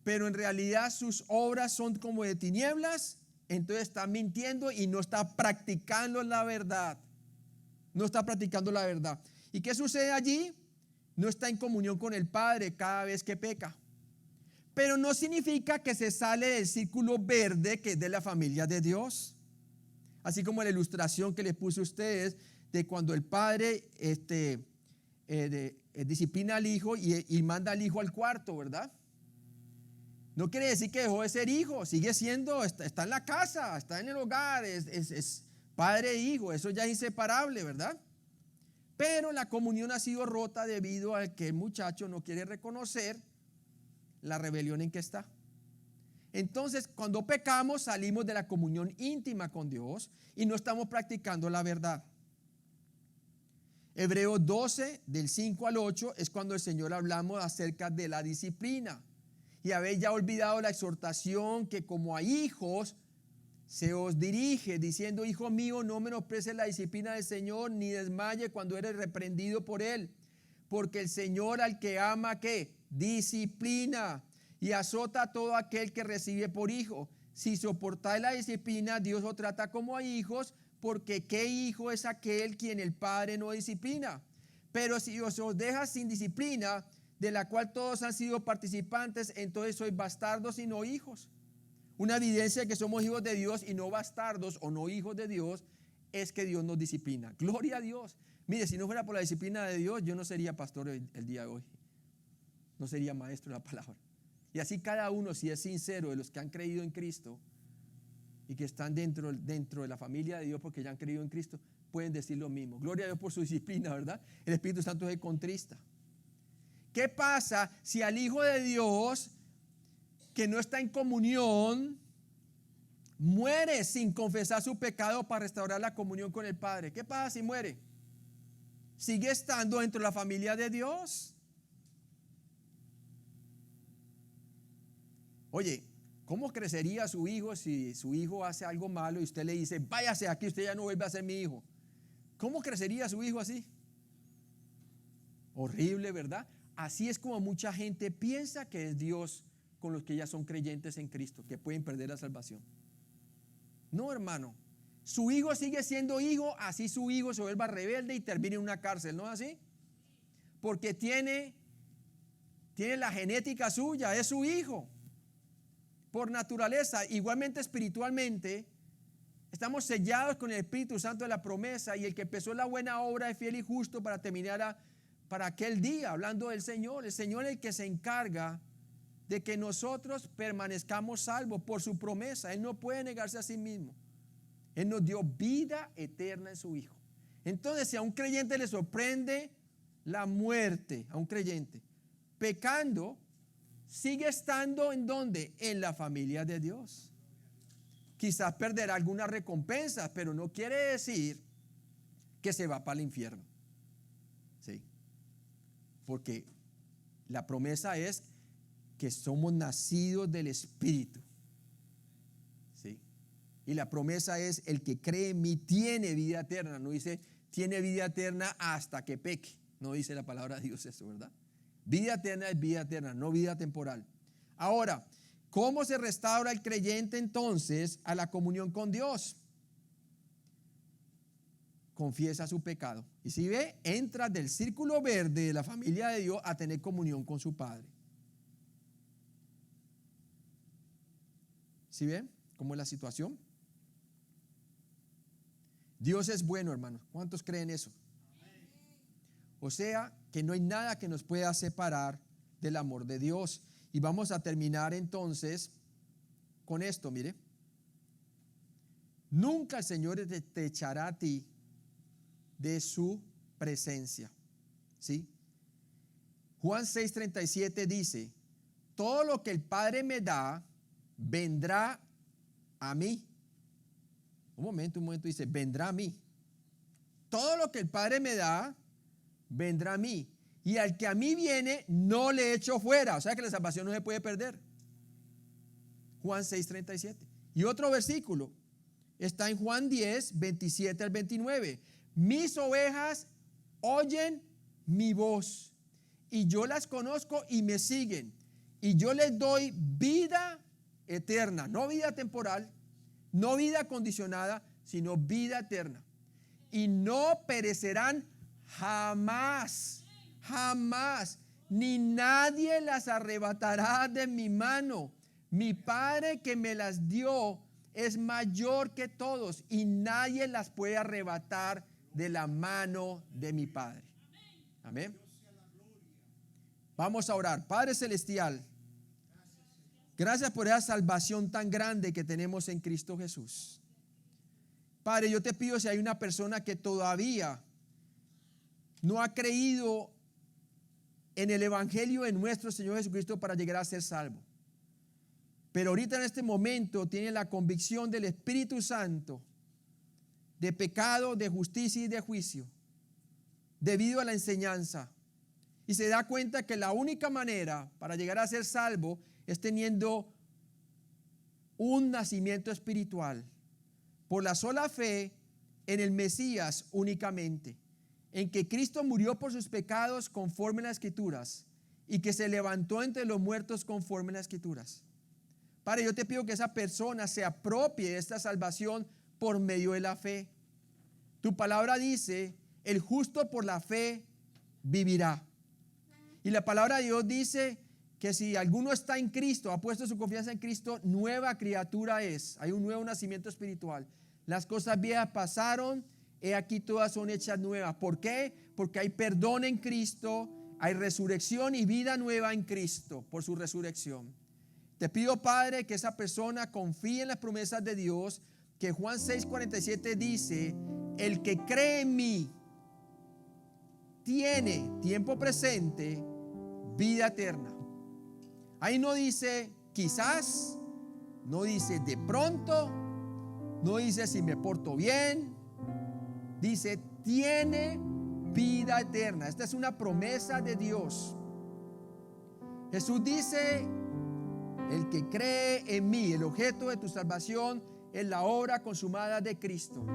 pero en realidad sus obras son como de tinieblas, entonces está mintiendo y no está practicando la verdad. No está practicando la verdad. ¿Y qué sucede allí? no está en comunión con el Padre cada vez que peca. Pero no significa que se sale del círculo verde que es de la familia de Dios. Así como la ilustración que les puse a ustedes de cuando el padre disciplina al hijo y manda al hijo al cuarto, ¿verdad? No quiere decir que dejó de ser hijo, sigue siendo, está en la casa, está en el hogar, es padre e hijo, eso ya es inseparable, ¿verdad? Pero la comunión ha sido rota debido a que el muchacho no quiere reconocer la rebelión en que está. Entonces, cuando pecamos, salimos de la comunión íntima con Dios y no estamos practicando la verdad. Hebreos 12, del 5 al 8, es cuando el Señor hablamos acerca de la disciplina. Y habéis ya olvidado la exhortación que como a hijos se os dirige, diciendo: hijo mío, no menosprecies la disciplina del Señor, ni desmaye cuando eres reprendido por Él. Porque el Señor al que ama, ¿qué? Disciplina y azota a todo aquel que recibe por hijo. Si soportáis la disciplina, Dios os trata como a hijos, porque ¿qué hijo es aquel quien el Padre no disciplina? Pero si os deja sin disciplina, de la cual todos han sido participantes, entonces sois bastardos y no hijos. Una evidencia de que somos hijos de Dios y no bastardos o no hijos de Dios es que Dios nos disciplina. Gloria a Dios. Mire, si no fuera por la disciplina de Dios, yo no sería pastor el día de hoy. No sería maestro de la palabra. Y así cada uno, si es sincero, de los que han creído en Cristo y que están dentro de la familia de Dios porque ya han creído en Cristo, pueden decir lo mismo. Gloria a Dios por su disciplina, ¿verdad? El Espíritu Santo se contrista. ¿Qué pasa si al Hijo de Dios que no está en comunión muere sin confesar su pecado para restaurar la comunión con el Padre? ¿Qué pasa si muere? ¿Sigue estando dentro de la familia de Dios? Oye, ¿cómo crecería su hijo si su hijo hace algo malo y usted le dice: váyase aquí, usted ya no vuelve a ser mi hijo? ¿Cómo crecería su hijo así? Horrible, ¿verdad? Así es como mucha gente piensa que es Dios con los que ya son creyentes en Cristo, que pueden perder la salvación. No, hermano. Su hijo sigue siendo hijo, así su hijo se vuelva rebelde y termine en una cárcel, ¿no es así? Porque tiene la genética suya, es su hijo. Por naturaleza, igualmente espiritualmente, estamos sellados con el Espíritu Santo de la promesa, y el que empezó la buena obra es fiel y justo para terminar para aquel día, hablando del Señor. El Señor es el que se encarga de que nosotros permanezcamos salvos por su promesa. Él no puede negarse a sí mismo. Él nos dio vida eterna en su Hijo. Entonces, si a un creyente le sorprende la muerte, a un creyente pecando, sigue estando ¿en dónde? En la familia de Dios. Quizás perderá algunas recompensas, pero no quiere decir que se va para el infierno. ¿Sí? Porque la promesa es que somos nacidos del Espíritu. ¿Sí? Y la promesa es: el que cree en mí tiene vida eterna. No dice tiene vida eterna hasta que peque. No dice la palabra de Dios eso, ¿verdad? Vida eterna es vida eterna, no vida temporal. Ahora, ¿cómo se restaura el creyente entonces a la comunión con Dios? Confiesa su pecado. Y si ve, entra del círculo verde de la familia de Dios a tener comunión con su Padre. ¿Sí ven cómo es la situación? Dios es bueno, hermanos. ¿Cuántos creen eso? O sea, que no hay nada que nos pueda separar del amor de Dios. Y vamos a terminar entonces con esto, mire. Nunca el Señor te echará a ti de su presencia. ¿Sí? Juan 6:37 dice: todo lo que el Padre me da vendrá a mí. Un momento, dice: vendrá a mí. Todo lo que el Padre me da vendrá a mí, y al que a mí viene no le echo fuera. O sea que la salvación no se puede perder. Juan 6:37. Y otro versículo está en Juan 10, 27 al 29. Mis ovejas oyen mi voz, y yo las conozco y me siguen, y yo les doy vida eterna, no vida temporal, no vida condicionada, sino vida eterna, y no perecerán jamás, jamás, ni nadie las arrebatará de mi mano. Mi Padre que me las dio es mayor que todos y nadie las puede arrebatar de la mano de mi Padre. Amén. Vamos a orar. Padre Celestial, gracias por esa salvación tan grande que tenemos en Cristo Jesús. Padre, yo te pido, si hay una persona que todavía no ha creído en el Evangelio de nuestro Señor Jesucristo para llegar a ser salvo, pero ahorita en este momento tiene la convicción del Espíritu Santo de pecado, de justicia y de juicio, debido a la enseñanza, y se da cuenta que la única manera para llegar a ser salvo es teniendo un nacimiento espiritual por la sola fe en el Mesías únicamente, en que Cristo murió por sus pecados conforme a las Escrituras y que se levantó entre los muertos conforme a las Escrituras. Padre, yo te pido que esa persona se apropie de esta salvación por medio de la fe. Tu palabra dice, el justo por la fe vivirá. Y la palabra de Dios dice que si alguno está en Cristo, ha puesto su confianza en Cristo, nueva criatura es. Hay un nuevo nacimiento espiritual. Las cosas viejas pasaron, he aquí todas son hechas nuevas. ¿Por qué? Porque hay perdón en Cristo, hay resurrección y vida nueva en Cristo por su resurrección. Te pido, Padre, que esa persona confíe en las promesas de Dios, que Juan 6:47 dice, el que cree en mí tiene tiempo presente vida eterna. Ahí no dice quizás, no dice de pronto, no dice si me porto bien, dice tiene vida eterna. Esta es una promesa de Dios. Jesús dice, el que cree en mí, el objeto de tu salvación es la obra consumada de Cristo.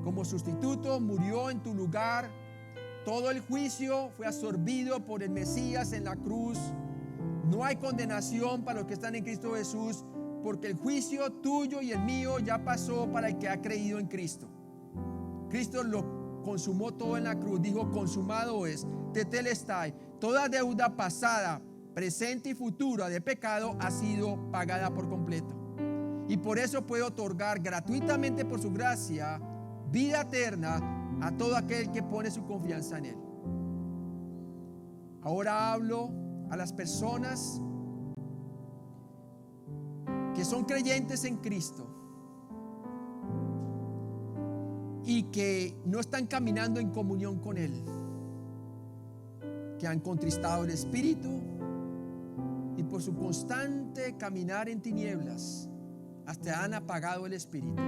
Como sustituto murió en tu lugar. Todo el juicio fue absorbido por el Mesías en la cruz. No hay condenación para los que están en Cristo Jesús, porque el juicio tuyo y el mío ya pasó para el que ha creído en Cristo. Cristo lo consumó todo en la cruz. Dijo, consumado es, tetelestai. Toda deuda pasada, presente y futura de pecado ha sido pagada por completo. Y por eso puede otorgar gratuitamente por su gracia vida eterna a todo aquel que pone su confianza en Él. Ahora hablo a las personas que son creyentes en Cristo y que no están caminando en comunión con Él, que han contristado el Espíritu y por su constante caminar en tinieblas hasta han apagado el Espíritu.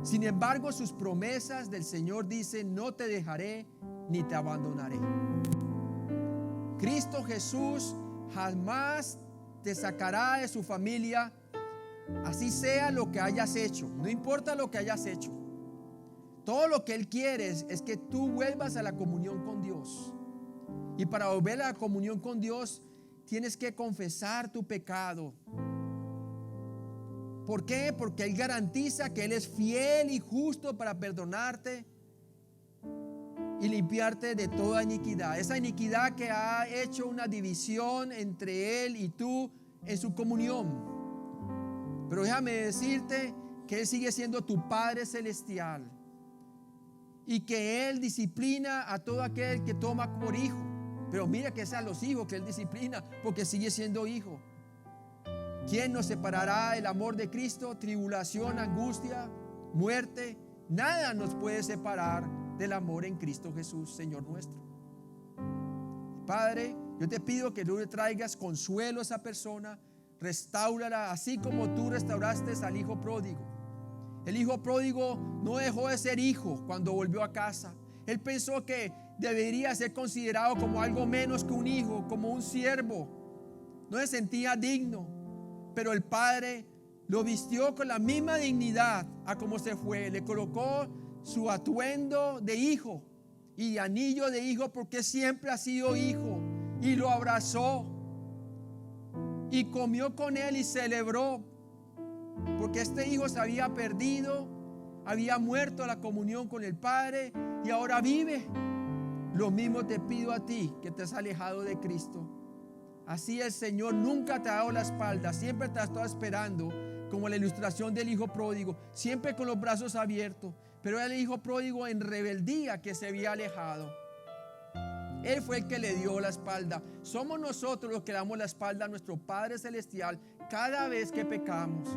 Sin embargo, sus promesas del Señor dicen, no te dejaré ni te abandonaré. Cristo Jesús jamás te sacará de su familia, así sea lo que hayas hecho. No importa lo que hayas hecho. Todo lo que Él quiere es que tú vuelvas a la comunión con Dios. Y para volver a la comunión con Dios, tienes que confesar tu pecado. ¿Por qué? Porque Él garantiza que Él es fiel y justo para perdonarte y limpiarte de toda iniquidad. Esa iniquidad que ha hecho una división entre Él y tú en su comunión. Pero déjame decirte que Él sigue siendo tu Padre Celestial y que Él disciplina a todo aquel que toma por hijo. Pero mira que es a los hijos que Él disciplina, porque sigue siendo hijo. ¿Quién nos separará del amor de Cristo? Tribulación, angustia, muerte. Nada nos puede separar del amor en Cristo Jesús, Señor nuestro. Padre, yo te pido que tú le traigas consuelo a esa persona, restáurala, así como tú restauraste al hijo pródigo. El hijo pródigo no dejó de ser hijo cuando volvió a casa. Él pensó que debería ser considerado como algo menos que un hijo, como un siervo. No se sentía digno. Pero el Padre lo vistió con la misma dignidad a como se fue. Le colocó su atuendo de hijo y anillo de hijo, porque siempre ha sido hijo, y lo abrazó y comió con él y celebró, porque este hijo se había perdido, había muerto a la comunión con el Padre y ahora vive. Lo mismo te pido a ti que te has alejado de Cristo. Así el Señor nunca te ha dado la espalda, siempre te ha estado esperando, como la ilustración del hijo pródigo, siempre con los brazos abiertos. Pero era el hijo pródigo en rebeldía que se había alejado. Él fue el que le dio la espalda. Somos nosotros los que damos la espalda a nuestro Padre Celestial cada vez que pecamos.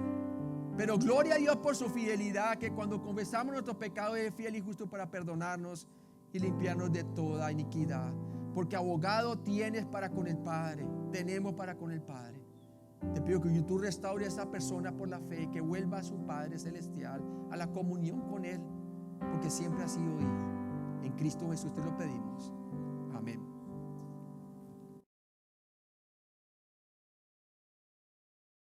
Pero gloria a Dios por su fidelidad, que cuando confesamos nuestros pecados es fiel y justo para perdonarnos y limpiarnos de toda iniquidad. Porque abogado tienes para con el Padre, tenemos para con el Padre. Te pido que tú restaures a esa persona por la fe, que vuelva a su Padre Celestial, a la comunión con Él, porque siempre ha sido hijo. En Cristo Jesús te lo pedimos.